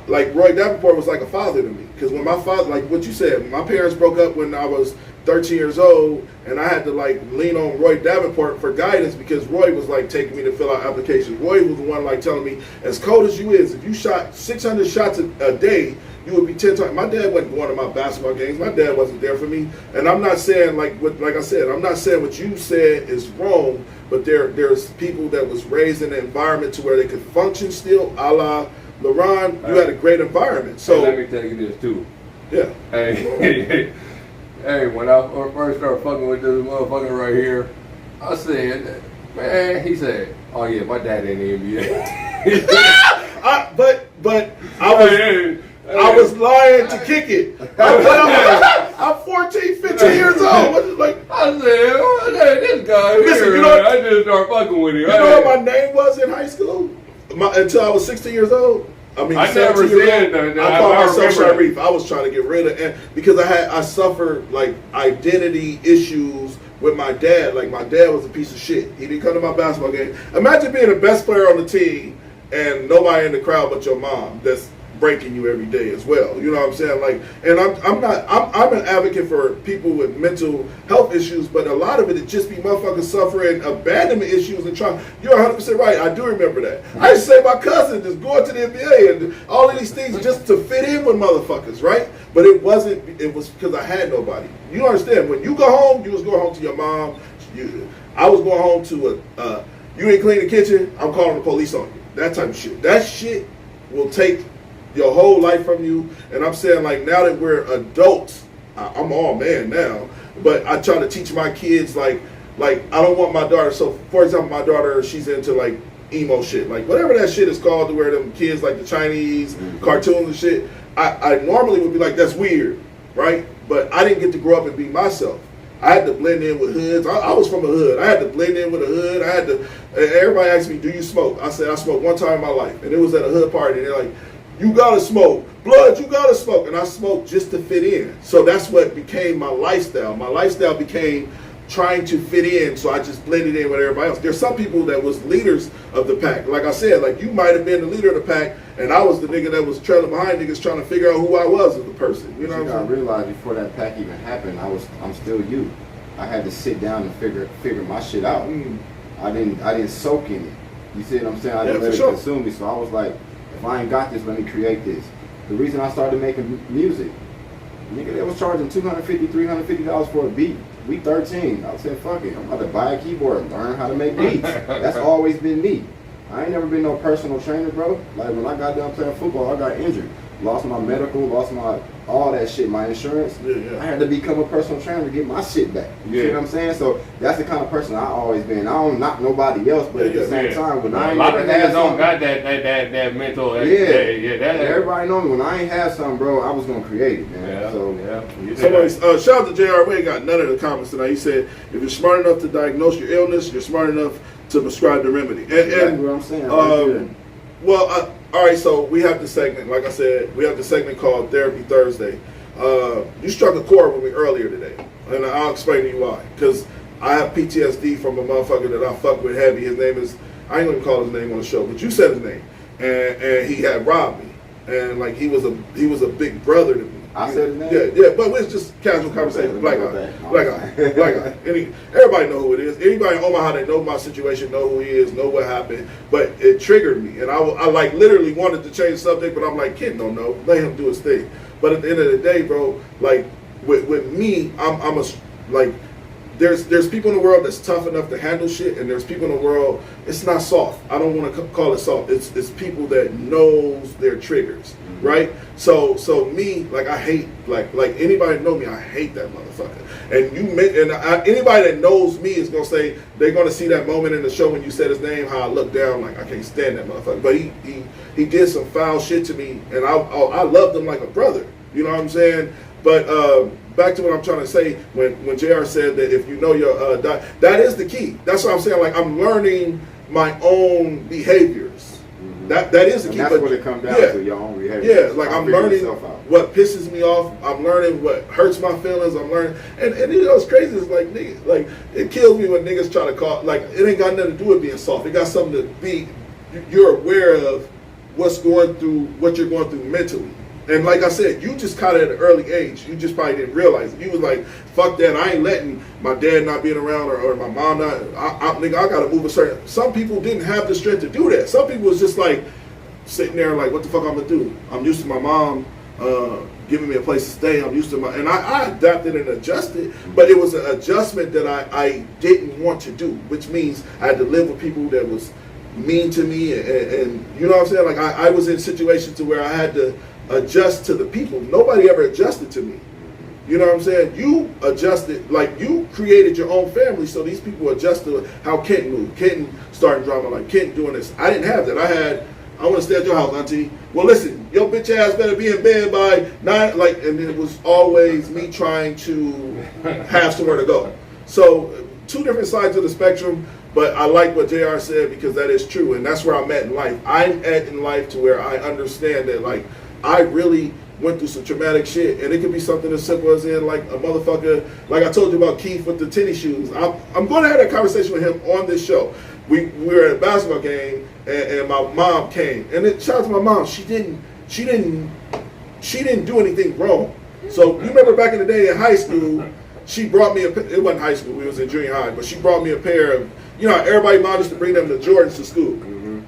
like Roy Davenport was like a father to me. Because when my father, like what you said, my parents broke up when I was 13 years old, and I had to like lean on Roy Davenport for guidance because Roy was like taking me to fill out applications. Roy was the one like telling me, as cold as you is, if you shot 600 shots a day, you would be 10 times. My dad wasn't going to my basketball games. My dad wasn't there for me. And I'm not saying like I said, I'm not saying what you said is wrong, but there's people that was raised in an environment to where they could function still, a la LeBron. You had a great environment. So let me tell you this too. Yeah. Hey, when I first started fucking with this motherfucker right here, I said, man, he said, oh yeah, my dad ain't in the NBA. But I was lying to kick it. I'm 14, 15 years old. Like, I said, oh, this guy listen, here, I just started fucking with him. You know what my name was in high school? Until I was 16 years old? I never said that. I called myself Sharif. I was trying to get rid of, and because I suffered like identity issues with my dad. Like my dad was a piece of shit. He didn't come to my basketball game. Imagine being the best player on the team and nobody in the crowd but your mom that's breaking you every day as well. You know what I'm saying? Like, and I'm an advocate for people with mental health issues, but a lot of it just be motherfuckers suffering abandonment issues and trying. You're 100% right. I do remember that. I used to say my cousin just going to the NBA and all of these things just to fit in with motherfuckers, right? But it wasn't. It was because I had nobody. You understand? When you go home, you was going home to your mom. I was going home to you ain't clean the kitchen, I'm calling the police on you. That type of shit. That shit will take your whole life from you. And I'm saying, like, now that we're adults, I'm all man now, but I try to teach my kids, like I don't want my daughter, so for example, my daughter, she's into like emo shit, like whatever that shit is called, to where them kids like the Chinese cartoons and shit. I normally would be like, that's weird, right? But I didn't get to grow up and be myself. I had to blend in with hoods. I was from a hood. I had to blend in with a hood. Everybody asked me, do you smoke? I said, I smoked one time in my life, and it was at a hood party, and they're like, you gotta smoke. Blood, you gotta smoke. And I smoked just to fit in. So that's what became my lifestyle. My lifestyle became trying to fit in, so I just blended in with everybody else. There's some people that was leaders of the pack. Like I said, like you might have been the leader of the pack, and I was the nigga that was trailing behind niggas trying to figure out who I was as a person. You know what I'm saying? I realized before that pack even happened, I'm still you. I had to sit down and figure my shit out. I didn't soak in it. You see what I'm saying? I didn't let it consume me. So I was like, if I ain't got this, let me create this. The reason I started making music, nigga, they was charging $250, $350 for a beat. We 13. I said, fuck it. I'm about to buy a keyboard and learn how to make beats. That's always been me. I ain't never been no personal trainer, bro. Like when I got done playing football, I got injured. lost my medical, lost my all that shit, my insurance. I had to become a personal trainer to get my shit back. You see what I'm saying? So that's the kind of person I always been. I don't knock nobody else, but at the same time, when I ain't a lot of never had niggas don't something, got that mental. everybody know me. When I ain't have something, bro, I was gonna create it, man. Somebody, shout out to JR. We ain't got none of the comments tonight. He said, if you're smart enough to diagnose your illness, you're smart enough to prescribe the remedy. And what I'm saying. Well, all right, so we have this segment. Like I said, we have the segment called Therapy Thursday. You struck a chord with me earlier today, and I'll explain to you why. Because I have PTSD from a motherfucker that I fuck with heavy. His name is, I ain't gonna call his name on the show, but you said his name, and he had robbed me, and like he was a big brother to me. I said his name? Yeah, but it's just casual conversation. Black guy. Everybody know who it is. Anybody in Omaha that know my situation, know who he is, know what happened. But it triggered me, and I like literally wanted to change the subject, but I'm like, kid, don't know. Let him do his thing. But at the end of the day, bro, like with me, I'm a like. There's people in the world that's tough enough to handle shit, and there's people in the world, it's not soft. I don't want to call it soft. It's people that knows their triggers, right? So me, like I hate like anybody that know me, I hate that motherfucker. And anybody that knows me is gonna say they're gonna see that moment in the show when you said his name, how I look down like I can't stand that motherfucker. But he did some foul shit to me, and I loved him like a brother. You know what I'm saying? But back to what I'm trying to say, when JR said that if you know your that is the key. That's what I'm saying. Like I'm learning my own behaviors. That is the key. That's what it comes down to, your own behavior. Yeah, like I'm learning what pisses me off. I'm learning what hurts my feelings. I'm learning, and you know what's crazy is like niggas, like it kills me when niggas try to call like it ain't got nothing to do with being soft. It got something to be. You're aware of what you're going through mentally. And like I said, you just caught it at an early age. You just probably didn't realize it. You was like, fuck that. I ain't letting my dad not being around or my mom not. Nigga, I got to move a certain. Some people didn't have the strength to do that. Some people was just like sitting there like, what the fuck I'm going to do? I'm used to my mom giving me a place to stay. I'm used to and I adapted and adjusted. But it was an adjustment that I didn't want to do, which means I had to live with people that was mean to me. And you know what I'm saying? Like I was in situations to where I had to adjust to the people. Nobody ever adjusted to me. You know what I'm saying? You adjusted, like you created your own family, so these people adjust to how Kenton moved. Kenton starting drama, like Kenton doing this. I didn't have that. I want to stay at your house, auntie. Well, listen, your bitch ass better be in bed by 9. Like, and it was always me trying to have somewhere to go. So, two different sides of the spectrum. But I like what JR said because that is true, and that's where I'm at in life. I'm at in life to where I understand that, like, I really went through some traumatic shit, and it could be something as simple as in like a motherfucker, like I told you about Keith with the tennis shoes. I'm going to have that conversation with him on this show. We were at a basketball game, and my mom came, and shout out to my mom. She didn't do anything wrong. So you remember back in the day in high school, she brought me it wasn't high school, we was in junior high, but she brought me a pair of, you know, everybody mom used to bring them the Jordans to school,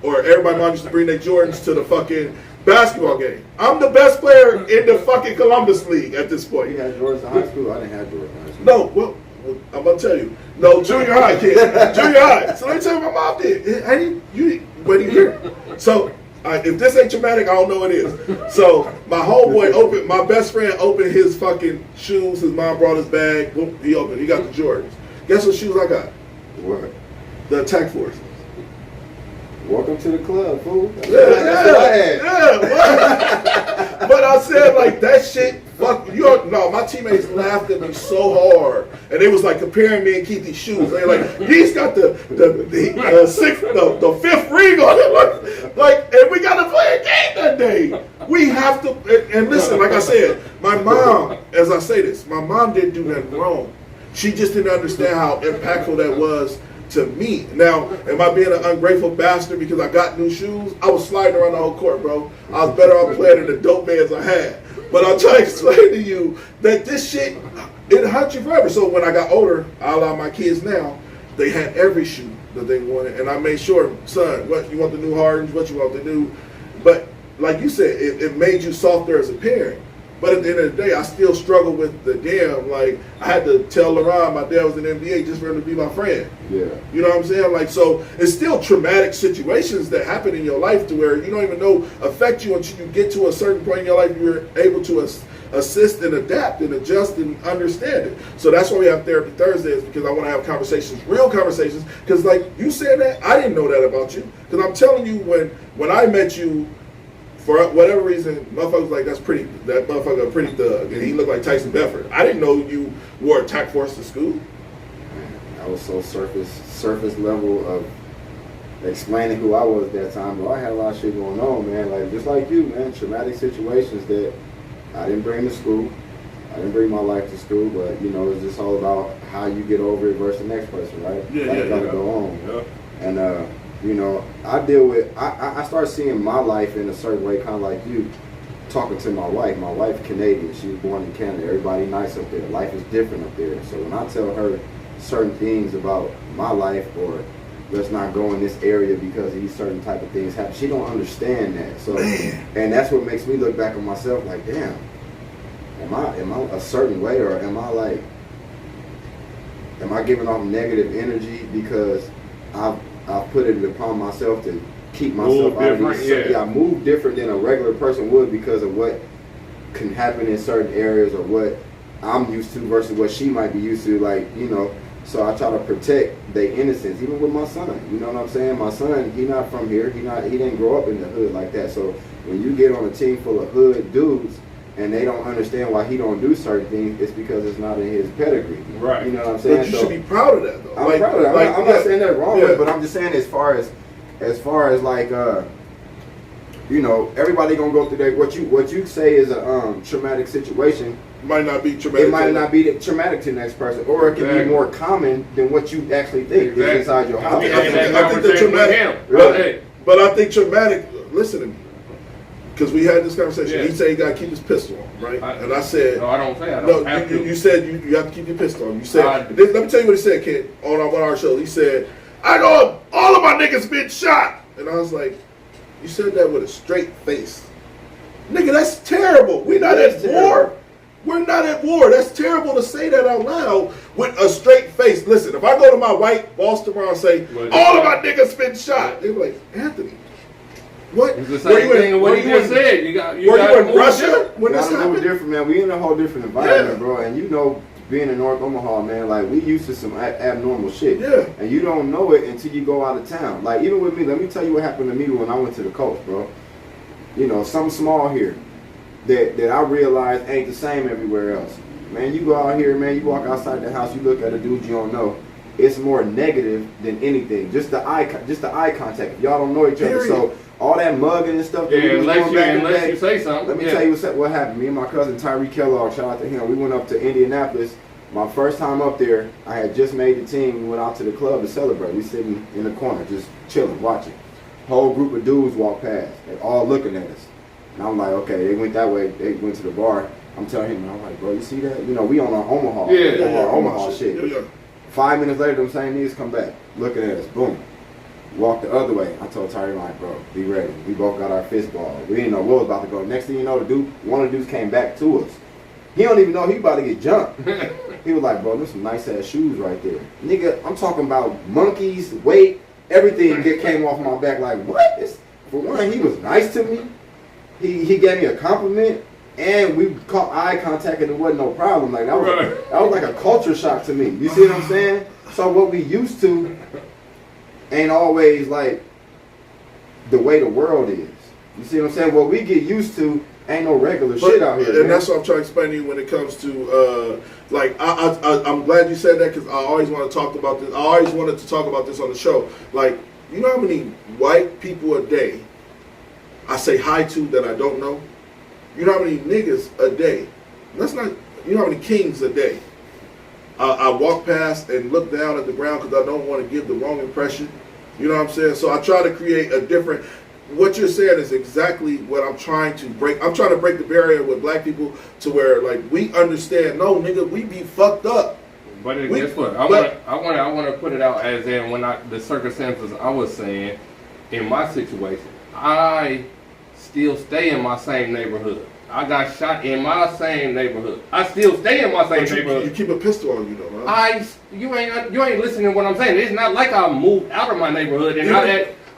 or everybody mom used to bring their Jordans to the fucking basketball game. I'm the best player in the fucking Columbus League at this point. You had Jordans in high school? I didn't have Jordans in high school. No, well, I'm gonna tell you. No, junior high, kid. Junior high. So let me tell you what my mom did. Where do you hear? So if this ain't traumatic, I don't know what it is. So my homeboy my best friend opened his fucking shoes. His mom brought his bag. Boom, he opened. He got the Jordans. Guess what shoes I got? What? The Attack Force. Welcome to the club, fool. Yeah. But I said, like, that shit, fuck, my teammates laughed at me so hard. And they was like comparing me and Keith's shoes. They like, he's got the fifth ring on it. Like, and we got to play a game that day. We have to, and listen, like I said, my mom, as I say this, my mom didn't do nothing wrong. She just didn't understand how impactful that was to me. Now, am I being an ungrateful bastard because I got new shoes? I was sliding around the whole court, bro. I was better off playing than the dope bands I had. But I'll try to explain to you that this shit, it hunts you forever. So when I got older, I allow my kids now, they had every shoe that they wanted. And I made sure, son, what you want the new Hardens, what you want the new. But like you said, it made you softer as a parent. But at the end of the day, I still struggle with the damn. Like, I had to tell LeRon my dad was in the NBA just for him to be my friend. Yeah. You know what I'm saying? Like, so it's still traumatic situations that happen in your life to where you don't even know affect you until you get to a certain point in your life. You're able to assist and adapt and adjust and understand it. So that's why we have Therapy Thursdays, because I want to have conversations, real conversations. Because like you said that, I didn't know that about you. Because I'm telling you, when I met you, for whatever reason, motherfuckers like that motherfucker a pretty thug, and he looked like Tyson Bedford. I didn't know you wore a tack force to school. I was so surface level of explaining who I was at that time, but I had a lot of shit going on, man. Like just like you, man, traumatic situations that I didn't bring to school. I didn't bring my life to school, but you know, it's just all about how you get over it versus the next person, right? Gotta go on. Yeah. And you know, I started seeing my life in a certain way, kind of like you, talking to my wife. My wife Canadian, she was born in Canada. Everybody nice up there. Life is different up there. So when I tell her certain things about my life, or let's not go in this area because these certain type of things happen, she don't understand that. So, and that's what makes me look back on myself like, damn, am I a certain way, or am I giving off negative energy because I've put it upon myself to keep myself out of these. I move different than a regular person would because of what can happen in certain areas, or what I'm used to versus what she might be used to. Like, you know, so I try to protect their innocence, even with my son. You know what I'm saying? My son, he not from here. He didn't grow up in the hood like that. So when you get on a team full of hood dudes and they don't understand why he don't do certain things, it's because it's not in his pedigree. Right. You know what I'm saying? But you should be proud of that, though. I'm proud of that. I'm not saying that wrong, but I'm just saying as far as like, you know, everybody gonna go through that. What you say is a traumatic situation might not be traumatic. It might not be traumatic to the next person, or it can be more common than what you actually think is inside your house. I think the traumatic, but I think traumatic. Listen to me. Because we had this conversation. He said he got to keep his pistol on, right? And I said, no, I don't say I don't have to. You said you have to keep your pistol on. You said, let me tell you what he said, kid, on our show. He said, I know all of my niggas been shot. And I was like, you said that with a straight face. Nigga, that's terrible. We're not at war. We're not at war. That's terrible to say that out loud with a straight face. Listen, if I go to my white boss tomorrow and say, all of my niggas been shot, they're like, Anthony, what? It's the same thing as what he just said. You got in Russia when this happened? Different, man. We in a whole different environment, bro. And you know, being in North Omaha, man, like we used to some abnormal shit. Yeah. And you don't know it until you go out of town. Like even with me, let me tell you what happened to me when I went to the coast, bro. You know, something small here that I realized ain't the same everywhere else. Man, you go out here, man, you walk outside the house, you look at a dude you don't know. It's more negative than anything. Just the eye contact. Y'all don't know each other, so all that mugging and stuff. Unless you say something. Let me tell you what happened. Me and my cousin Tyree Kellogg, shout out to him. We went up to Indianapolis. My first time up there, I had just made the team. We went out to the club to celebrate. We sitting in the corner, just chilling, watching. Whole group of dudes walked past. They all looking at us. And I'm like, okay, they went that way. They went to the bar. I'm telling him, I'm like, bro, you see that? You know, we on our Omaha. Omaha shit. Yeah. 5 minutes later, them same niggas come back, looking at us. Boom. Walk the other way. I told Tyree, like, bro, be ready. We both got our fist ball. We didn't know what was about to go. Next thing you know, one of the dudes came back to us. He don't even know he about to get jumped. He was like, bro, there's some nice ass shoes right there. Nigga, I'm talking about monkeys, weight, everything came off my back. Like, what? For one, he was nice to me. He gave me a compliment, and we caught eye contact, and it wasn't no problem. Like that was like a culture shock to me. You see what I'm saying? So what we used to ain't always like the way the world is. You see what I'm saying? What we get used to ain't no regular shit out here. And that's what I'm trying to explain to you when it comes to like I'm glad you said that, because I always want to talk about this. I always wanted to talk about this on the show. Like, you know how many white people a day I say hi to that I don't know? You know how many niggas a day? You know how many kings a day I walk past and look down at the ground because I don't want to give the wrong impression. You know what I'm saying? So I try to create a different. What you're saying is exactly what I'm trying to break. I'm trying to break the barrier with black people to where like we understand. No, nigga, we be fucked up. But guess what? I want to put it out as in the circumstances I was saying in my situation. I still stay in my same neighborhood. I got shot in my same neighborhood. I still stay in my same neighborhood. You keep a pistol on you though, right? You ain't listening to what I'm saying. It's not like I moved out of my neighborhood and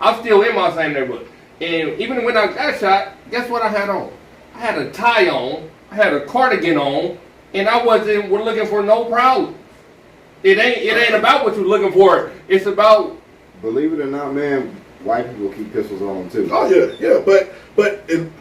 I'm still in my same neighborhood. And even when I got shot, guess what I had on? I had a tie on, I had a cardigan on, and we're looking for no problem. It ain't about what you're looking for. It's about. Believe it or not, man, white people keep pistols on too. Oh yeah.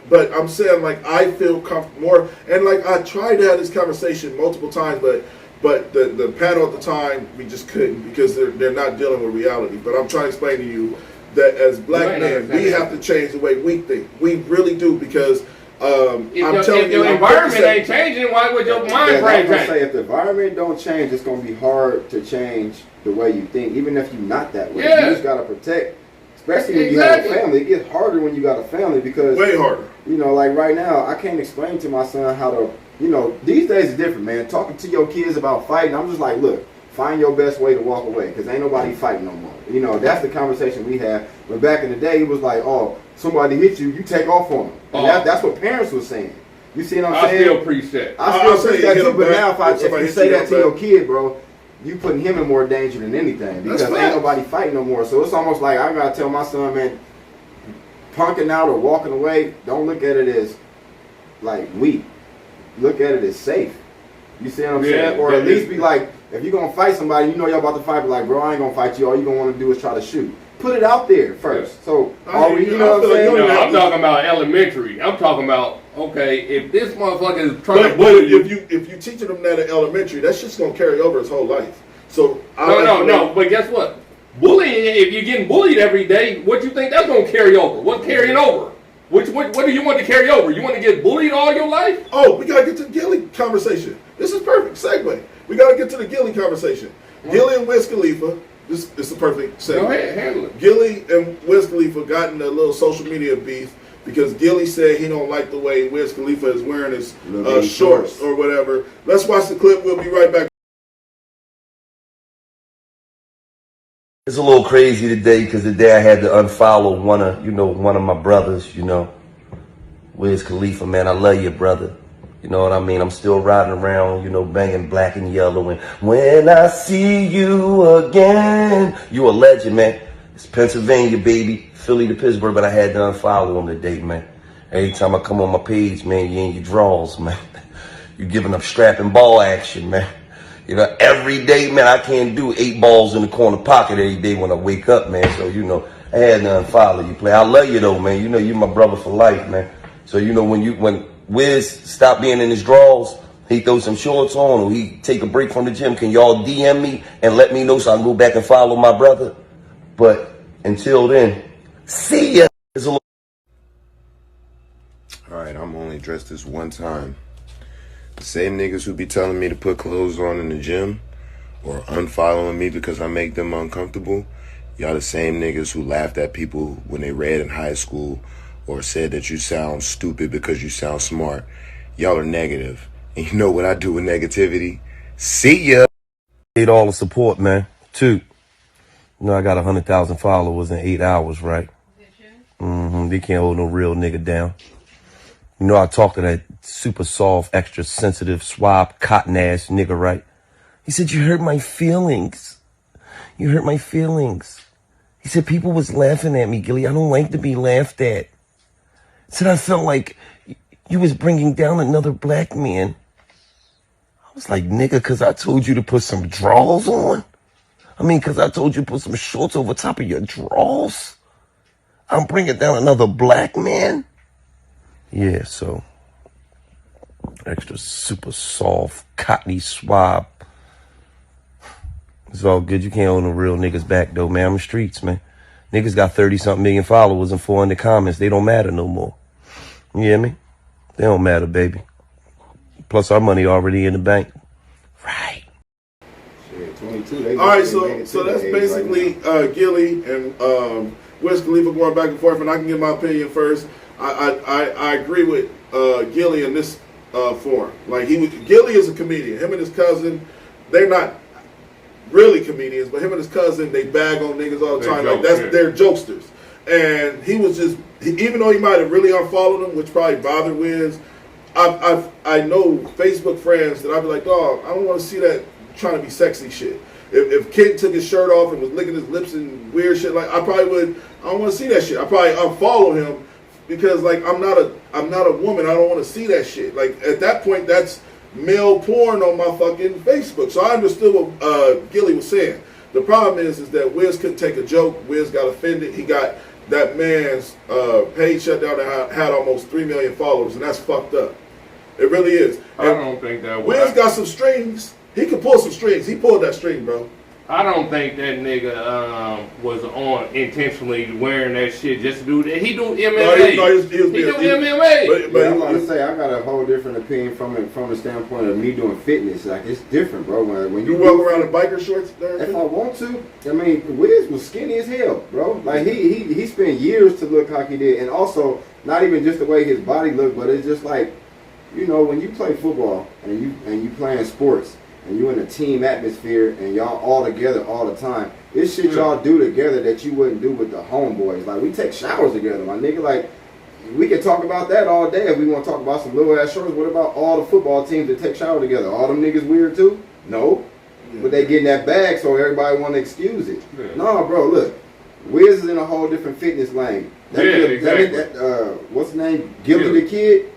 But I'm saying, like, I feel comfortable more, and like I tried to have this conversation multiple times, but the panel at the time, we just couldn't, because they're not dealing with reality. But I'm trying to explain to you that as black men, we have to change the way we think. We really do, because if your environment ain't changing, why would your mind frame change? If the environment don't change, it's gonna be hard to change the way you think, even if you're not that way. You just gotta protect. Especially when you have a family. It gets harder when you got a family, because way harder. You know, like right now, I can't explain to my son how to, you know, these days is different, man. Talking to your kids about fighting, I'm just like, look, find your best way to walk away, because ain't nobody fighting no more. You know, that's the conversation we have. But back in the day, it was like, oh, somebody hit you, you take off on them. And that's what parents were saying. You see what I'm saying? I still preach that. I still preach that too, but now if you say that to your kid, bro, you putting him in more danger than anything, because ain't nobody fighting no more. So it's almost like I gotta tell my son, man, punking out or walking away, don't look at it as like weak. Look at it as safe. You see what I'm saying? Or at least be like, if you're gonna fight somebody, you know you're about to fight, but like, bro, I ain't gonna fight you. All you're gonna want to do is try to shoot. Put it out there first. So are we, you know what I'm saying? No, I'm talking about elementary. I'm talking about, okay, if this motherfucker is trying to bully you. If you teaching them that in elementary, that's just gonna carry over his whole life. So no. But guess what? Bullying. If you're getting bullied every day, what you think that's gonna carry over? What's carrying over? What do you want to carry over? You want to get bullied all your life? Oh, we gotta get to the Gillie conversation. This is perfect segue. We gotta get to the Gillie conversation. Gillie and Wiz Khalifa. This is a perfect segue. Go ahead, handle it. Gillie and Wiz Khalifa got in a little social media beef because Gillie said he don't like the way Wiz Khalifa is wearing his shorts or whatever. Let's watch the clip. We'll be right back. It's a little crazy today, because today I had to unfollow one of my brothers, Wiz Khalifa, man. I love you, brother. You know what I mean? I'm still riding around, banging black and yellow. And when I see you again, you a legend, man. It's Pennsylvania, baby. Philly to Pittsburgh, but I had to unfollow him today, man. Every time I come on my page, man, you in your draws, man. You giving up strapping ball action, man. Every day, man, I can't do 8 balls in the corner pocket every day when I wake up, man. So, I had to unfollow you, play. I love you, though, man. You my brother for life, man. So, when Wiz stop being in his drawers, he throw some shorts on, or he take a break from the gym, can y'all DM me and let me know so I can go back and follow my brother? But until then, see ya. All right, I'm only dressed this one time. The same niggas who be telling me to put clothes on in the gym or unfollowing me because I make them uncomfortable, y'all the same niggas who laughed at people when they read in high school or said that you sound stupid because you sound smart. Y'all are negative. And you know what I do with negativity? See ya. Need all the support, man. 2. I got 100,000 followers in 8 hours, right? They can't hold no real nigga down. I talked to that super soft, extra sensitive, swab, cotton ass nigga, right? He said, you hurt my feelings. You hurt my feelings. He said, people was laughing at me, Gillie. I don't like to be laughed at. He said, I felt like you was bringing down another black man. I was like, nigga, because I told you to put some drawers on? Because I told you to put some shorts over top of your drawers? I'm bringing down another black man? Yeah, so extra super soft, cottony swab. It's all good. You can't hold no real niggas back, though, man. I'm in the streets, man. Niggas got 30-something million followers and 400 comments. They don't matter no more. You hear me? They don't matter, baby. Plus, our money already in the bank. Right. Shit, 22. All right, so that's basically Gillie and Wiz Khalifa going back and forth, and I can give my opinion first. I agree with Gillie in this form. Like Gillie is a comedian. Him and his cousin, they're not really comedians, but him and his cousin, they bag on niggas all the time. They're jokesters. And he was just, even though he might have really unfollowed him, which probably bothered Wiz, I know Facebook friends that I'd be like, dog, I don't want to see that trying to be sexy shit. If Kid took his shirt off and was licking his lips and weird shit, like I probably would. I don't want to see that shit. I probably unfollow him because like I'm not a woman. I don't want to see that shit. Like at that point, that's male porn on my fucking Facebook. So I understood what Gillie was saying. The problem is that Wiz couldn't take a joke. Wiz got offended. He got that man's page shut down and had almost 3 million followers, and that's fucked up. It really is. I don't think that was. Wiz got some strings. He could pull some strings. He pulled that string, bro. I don't think that nigga was on intentionally wearing that shit just to do that. He do MMA. No, he do MMA. But I'm gonna say I got a whole different opinion from the standpoint of me doing fitness. Like it's different, bro. When you walk around in biker shorts, if I want to, I mean, Wiz was skinny as hell, bro. Like he spent years to look like he did, and also not even just the way his body looked, but it's just like, you know, when you play football and you playing sports. And you in a team atmosphere, and y'all all together all the time. This shit y'all do together that you wouldn't do with the homeboys. Like we take showers together, my nigga. Like we can talk about that all day if we want to talk about some little ass shorts. What about all the football teams that take shower together? All them niggas weird too? No, but they get in that bag, so everybody want to excuse it. Yeah. No, bro, look, Wiz is in a whole different fitness lane. What's his name? Gillie the Kid.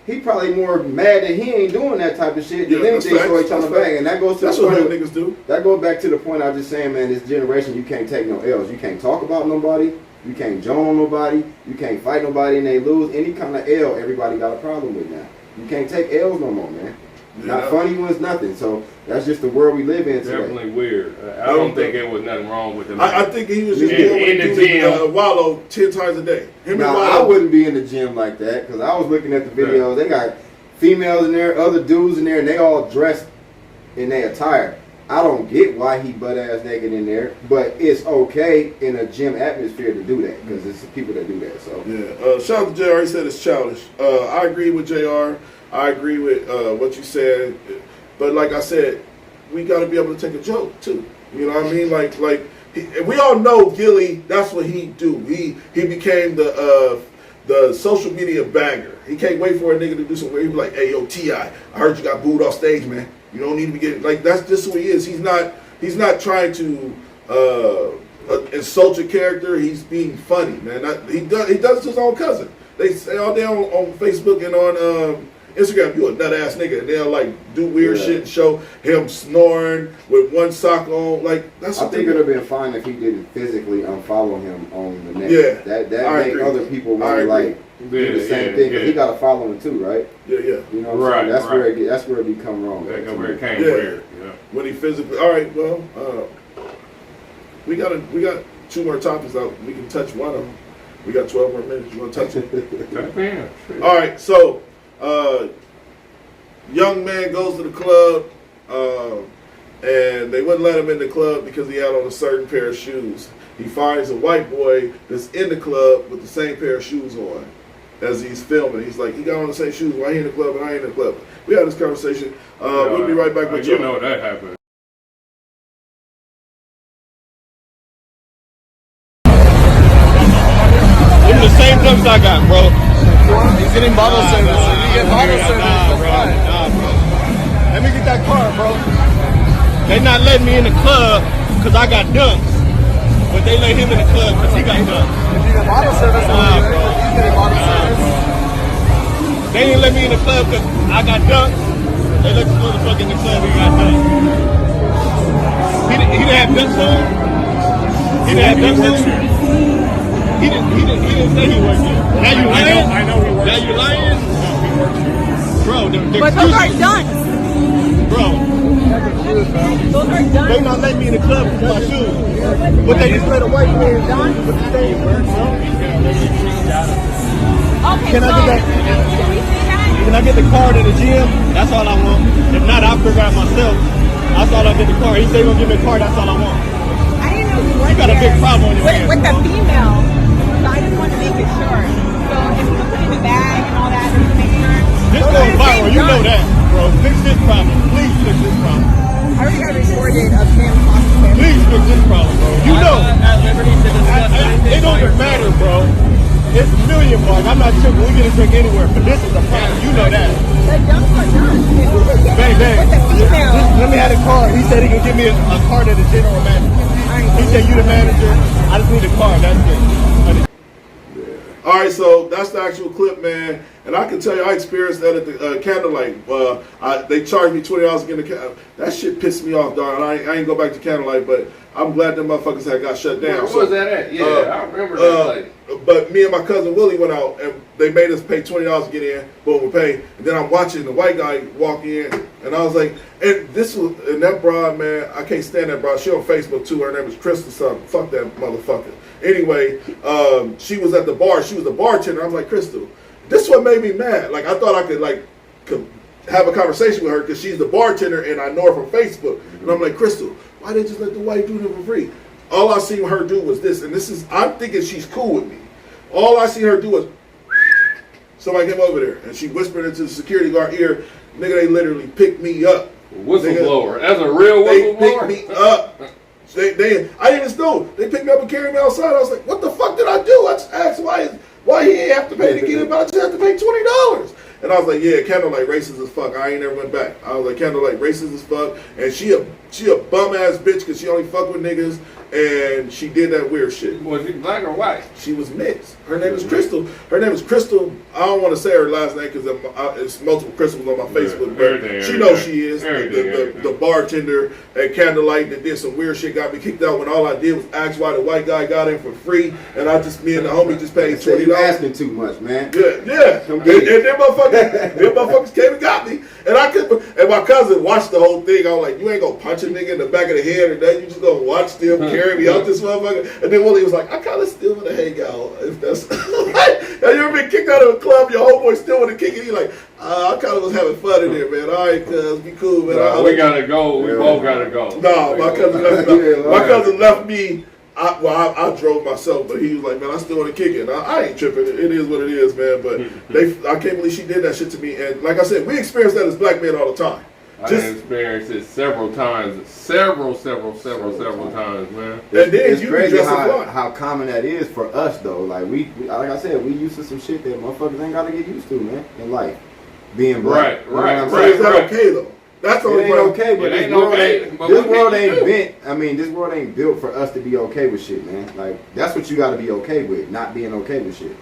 He probably more mad that he ain't doing that type of shit than anything, so he trying to bang. And that goes to that's the point what niggas do. That goes back to the point I was just saying, man, this generation, you can't take no L's. You can't talk about nobody. You can't join on nobody. You can't fight nobody and they lose. Any kind of L, everybody got a problem with now. You can't take L's no more, man. Not funny ones, nothing. So that's just the world we live in today. Definitely weird. I don't think there was nothing wrong with him. I think he was just in the gym. Wallow 10 times a day. I wouldn't be in the gym like that because I was looking at the videos. They got females in there, other dudes in there, and they all dressed in their attire. I don't get why he butt ass naked in there, but it's okay in a gym atmosphere to do that because it's the people that do that. So yeah, shout out to JR. He said it's childish. I agree with JR. I agree with what you said, but like I said, we got to be able to take a joke too. You know what I mean? Like we all know Gillie. That's what he do. He became the social media bagger. He can't wait for a nigga to do something. He be like, "Hey yo, T.I., I heard you got booed off stage, man. You don't need to be getting like that's just who he is. He's not trying to insult your character. He's being funny, man. He does it to his own cousin. They say all day on Facebook and on Instagram, you a nut ass nigga, and they'll like do weird shit and show him snoring with one sock on. Like that's. I think it would have been fine if he didn't physically unfollow him on the net. Yeah, that made other people want to like do the same thing. But he got to follow him too, right? Yeah. You know, what I'm saying? That's where it become wrong. That's where it came weird. Yeah. When he physically. All right, well, we got 2 more topics out. We can touch one of them. We got 12 more minutes. You want to touch it? All right, so. Young man goes to the club, and they wouldn't let him in the club because he had on a certain pair of shoes. He finds a white boy that's in the club with the same pair of shoes on as he's filming. He's like, he got on the same shoes. Why he in the club and I ain't in the club? We had this conversation. We'll be right back with you. You know that happened. Them the same dumps I got, bro. He's getting bottle service. If you get bottle service, that's fine. Nah, bro. Let me get that car, bro. They not letting me in the club because I got dunks. But they let him in the club because he got dunks. If you get bottle service, nah, bro. He's getting bottle service. They didn't let me in the club because I got dunks. They let this motherfucker in the club and he got dunks. He didn't have dunks on? He didn't have dunks on? He didn't say he worked here. Now you lying? I know he works. Now you lying? No, he works here. Bro, but those are dunks. Bro. Those are dunks. They not letting me in the club with my shoes. But they just let a white man dunk with the same. Okay, can I get that? Can I get the card in the gym? That's all I want. If not, I'll figure out myself. That's all I'll get the card. He said he's gonna give me a card. That's all I want. I didn't know you got a big problem on your hands. With the female. So I just want to make it sure. So if you put it in the bag and all that, just make sure. This goes viral. You know that, bro. Fix this problem. Please fix this problem. I already got recorded of him talking. Please fix this problem, bro. You know. It don't even matter, bro. It's $1 million. I'm not tripping. We get can drink anywhere, but this is a problem. You know that. The dumps are done. Bang, bang. With the female. Let me have the card. He said he can give me a card of the general manager. He said you the manager. I just need a card. That's it. All right, so that's the actual clip, man. And I can tell you, I experienced that at the Candlelight. They charged me $20 to get in the candlelight. That shit pissed me off, dog. And I ain't go back to Candlelight, but I'm glad them motherfuckers had got shut down. Where was that at? Yeah, I remember that place. But me and my cousin Willie went out, and they made us pay $20 to get in. Boom, we pay. And then I'm watching the white guy walk in, and I was like, and that broad, man, I can't stand that broad. She on Facebook too. Her name is Crystal something. Fuck that motherfucker. Anyway, she was at the bar. She was a bartender. I was like, Crystal, this is what made me mad. Like, I thought I could have a conversation with her because she's the bartender and I know her from Facebook. And I'm like, Crystal, why they just let the white dude in for free? All I seen her do was this, and I'm thinking she's cool with me. All I seen her do was, somebody came over there, and she whispered into the security guard ear, nigga, they literally picked me up. Whistleblower. That's a real whistleblower? They picked me up. I didn't even know. They picked me up and carried me outside. I was like, what the fuck did I do? I just asked why he ain't have to pay to get in, but I just have to pay $20. And I was like, yeah, Candlelight racist as fuck. I ain't never went back. I was like, Candlelight racist as fuck. And she a bum ass bitch because she only fuck with niggas. And she did that weird shit. Was she black or white? She was mixed. Her name is Crystal. Her name is Crystal. I don't want to say her last name because it's multiple Crystals on my Facebook. But she knows she is. The bartender at Candlelight that did some weird shit, got me kicked out when all I did was ask why the white guy got in for free. And me and the homie just paid $20. You asking too much, man. Yeah. And them motherfuckers came and got me. And my cousin watched the whole thing. I was like, you ain't gonna punch a nigga in the back of the head or that. You just gonna watch them carry me out this motherfucker. And then Willie was like, I kind of still want to hang out. If that's have you ever been kicked out of a club, your homeboy still want to kick it? He like, I kind of was having fun in there, man. All right, cuz, be cool, man. We gotta go. We both gotta go. No, my cousin left me. My cousin left me. I drove myself, but he was like, man, I still want to kick it. I ain't tripping. It is what it is, man. But I can't believe she did that shit to me. And like I said, we experience that as black men all the time. I experienced it several times. Several times, man. And then it's you crazy dress a how common that is for us, though. Like like I said, we used to some shit that motherfuckers ain't gotta get used to, man, in life. Being black. Right. Is that okay though? That's it ain't okay, but this world ain't bent. I mean, this world ain't built for us to be okay with shit, man. Like, that's what you gotta be okay with, not being okay with shit.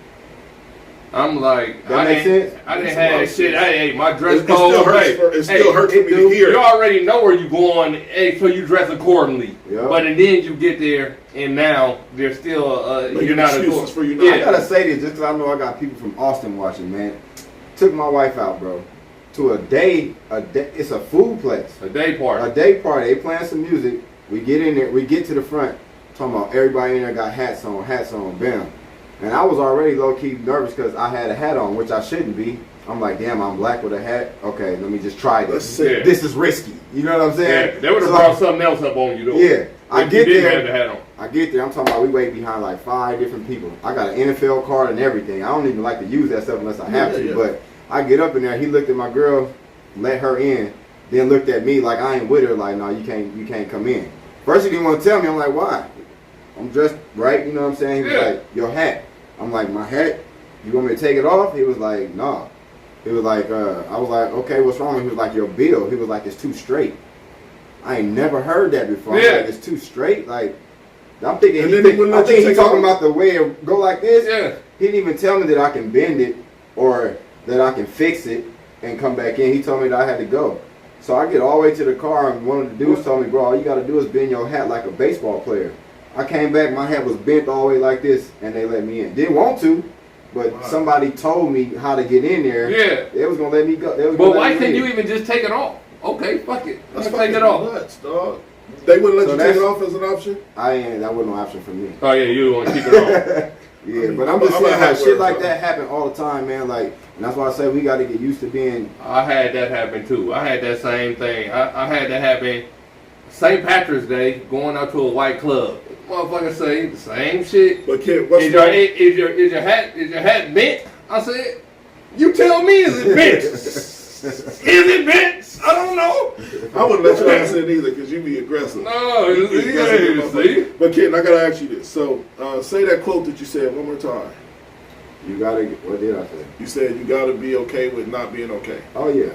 I'm like, that makes sense? I didn't have that shit. Hey, my dress code. It still hurts for me to hear. You already know where you're going, so you dress accordingly. Yep. But and then you get there, and now there's still you're not excuses for you. Yeah. I gotta say this just because I know I got people from Austin watching, man. Took my wife out, bro, to a day. It's a food place. A day party. They playing some music. We get in there. We get to the front. Talking about everybody in there got hats on, bam. And I was already low-key nervous because I had a hat on, which I shouldn't be. I'm like, damn, I'm black with a hat. Okay, let me just try this. Yeah. This is risky. You know what I'm saying? Yeah, they would have brought something else up on you, though. Yeah. I get there. Have the hat on. I get there. I'm talking about we wait behind like 5 different people. I got an NFL card and everything. I don't even like to use that stuff unless I have to. But I get up in there. He looked at my girl, let her in, then looked at me like I ain't with her. Like, no, you can't come in. First he didn't want to tell me. I'm like, why? I'm dressed right. You know what I'm saying? He was like, your hat. I'm like, my hat? You want me to take it off? He was like, nah. He was like, I was like, okay, what's wrong? He was like, your bill. He was like, it's too straight. I ain't never heard that before. I'm like, it's too straight? Like, I'm thinking, he's talking about the way it go like this. Yeah. He didn't even tell me that I can bend it or that I can fix it and come back in. He told me that I had to go. So I get all the way to the car and one of the dudes told me, bro, all you got to do is bend your hat like a baseball player. I came back, my hat was bent all the way like this, and they let me in. Didn't want to, but somebody told me how to get in there. Yeah. They was going to let me go. But why couldn't you even just take it off? Okay, fuck it. Let's take it off. Nuts, dog. They wouldn't let you take it off as an option? That wasn't an option for me. Oh, yeah, you want to keep it on. Yeah, but I'm just saying how shit like that happen all the time, man. Like, and that's why I say we got to get used to being. I had that happen, too. I had that same thing. I had that happen St. Patrick's Day, going out to a white club. Motherfucker say the same shit. But kid, what's is your hat bent? I said, you tell me, is it bent? Is it bent? I don't know. I wouldn't let you answer it either because you be aggressive. No, see. But kid, I gotta ask you this. So say that quote that you said one more time. You gotta. What did I say? You said you gotta be okay with not being okay. Oh yeah.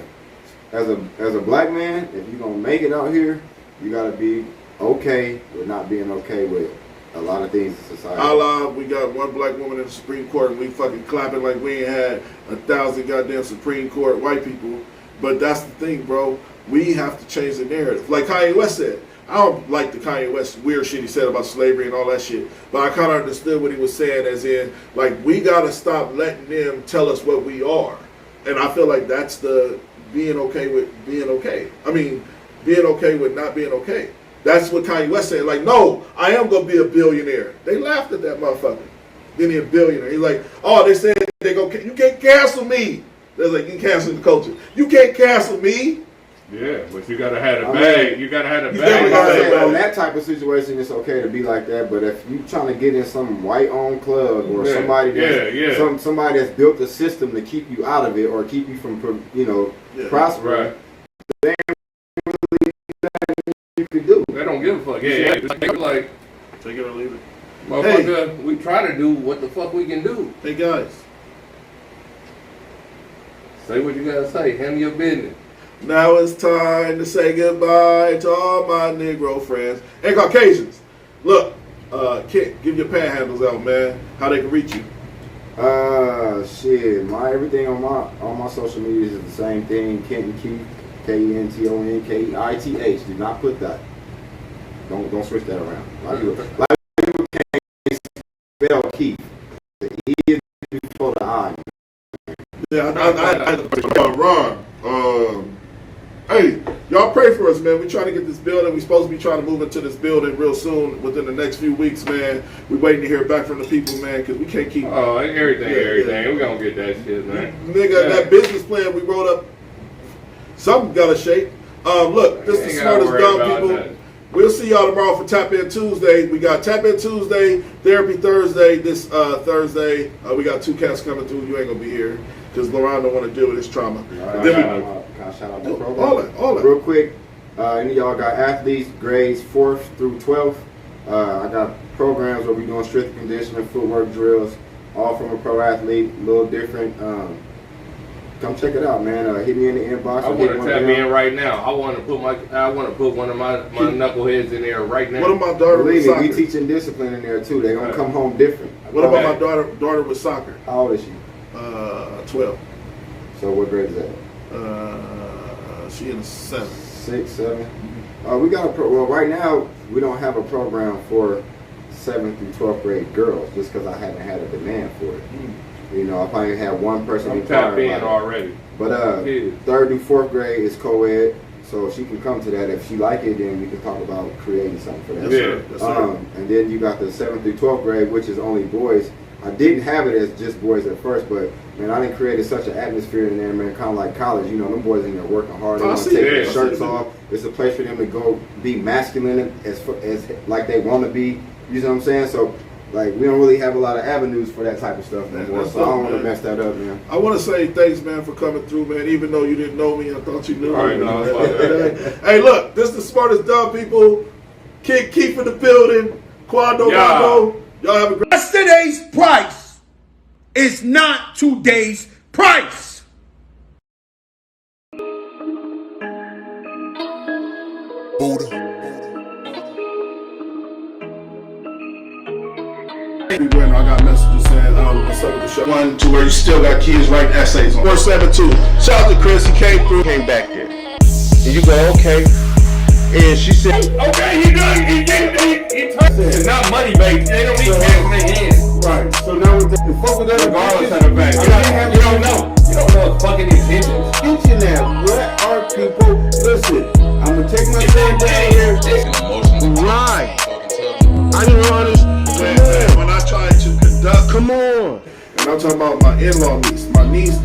As a black man, if you're gonna make it out here, you gotta be okay with not being okay with a lot of things in society. Allah, we got one black woman in the Supreme Court and we fucking clapping like we ain't had 1,000 goddamn Supreme Court white people. But that's the thing, bro. We have to change the narrative. Like Kanye West said. I don't like the Kanye West weird shit he said about slavery and all that shit. But I kind of understood what he was saying as in, like, we got to stop letting them tell us what we are. And I feel like that's the being okay with being okay. I mean, being okay with not being okay. That's what Kanye West said. Like, no, I am going to be a billionaire. They laughed at that motherfucker. Then he a billionaire. He's like, oh, they said they go, you can't cancel me. They're like, you cancel the culture. You can't cancel me. Yeah, but you gotta have the bag. You gotta have the bag. On that type of situation, it's okay to be like that. But if you trying to get in some white-owned club or somebody that's somebody that's built a system to keep you out of it or keep you from prospering, there ain't really nothing you can do. They don't give a fuck. Yeah. Like take it or leave it. Motherfucker, we try to do what the fuck we can do. Hey guys, say what you gotta say. Handle your business. Now it's time to say goodbye to all my Negro friends and Caucasians. Look, Kent, give your panhandles out, man. How they can reach you? Shit, everything on my social media is the same thing. Kenton Keith, KentonKeith. Do not put that. Don't switch that around. A lot of people can't spell Keith. The E is before the I. Yeah, I Ron. Hey, y'all pray for us, man. We're trying to get this building. We're supposed to be trying to move into this building real soon, within the next few weeks, man. We're waiting to hear back from the people, man, because we can't keep... Oh, everything. We're going to get that shit, man. Nigga, that business plan we wrote up, something got to shape. Look, this is the smartest dumb people. That. We'll see y'all tomorrow for Tap In Tuesday. We got Tap In Tuesday, Therapy Thursday. This Thursday, we got 2 cats coming through. You ain't going to be here because LaRon don't want to deal with his trauma. Can I shout out the program? All that. Real quick, any of y'all got athletes, grades 4th through 12th. I got programs where we doing strength conditioning, footwork drills, all from a pro athlete, a little different. Come check it out, man. Hit me in the inbox. I want to tap in right now. I want to put one of my knuckleheads in there right now. What about my daughter with soccer? We teaching discipline in there too. They're gonna come home different. What about my daughter with soccer? How old is she? 12. So what grade is that? She in the 7th. 6, 7. We got well, right now we don't have a program for 7th through 12th grade girls, just because I haven't had a demand for it. You know, I probably had one person. I'm tapped in already. But 3rd through 4th grade is co-ed, so she can come to that. If she like it, then we can talk about creating something for that. Yes, sir. And then you got the 7th through 12th grade, which is only boys. I didn't have it as just boys at first, but man, I done created such an atmosphere in there, man, kind of like college. You know, them boys in there working hard. They want to take their shirts off. It's a place for them to go be masculine as like they want to be. You know what I'm saying? So, like, we don't really have a lot of avenues for that type of stuff anymore. So I don't want to mess that up, man. I want to say thanks, man, for coming through, man. Even though you didn't know me, I thought you knew me. Hey, look, this is the smartest dumb people. Keep in the building. Quando, Quando. Y'all have a great... Yesterday's price is not today's price. Bueno, I got messages saying, what's up with the show? 1, 2, where you still got kids writing essays on. 472. Shout out to Chris, he came through. Came back there. And you go, okay. And she said, okay, he done. He it's not money, baby. They don't need cash in their hands. Right. So now with the fuck with that, regardless of the fact. You don't know. You don't know his fucking intentions. Internet, what are people? Listen, I'm gonna take my time down here. right. I don't understand. When I try to conduct, come on. And I'm talking about my in-law niece. My niece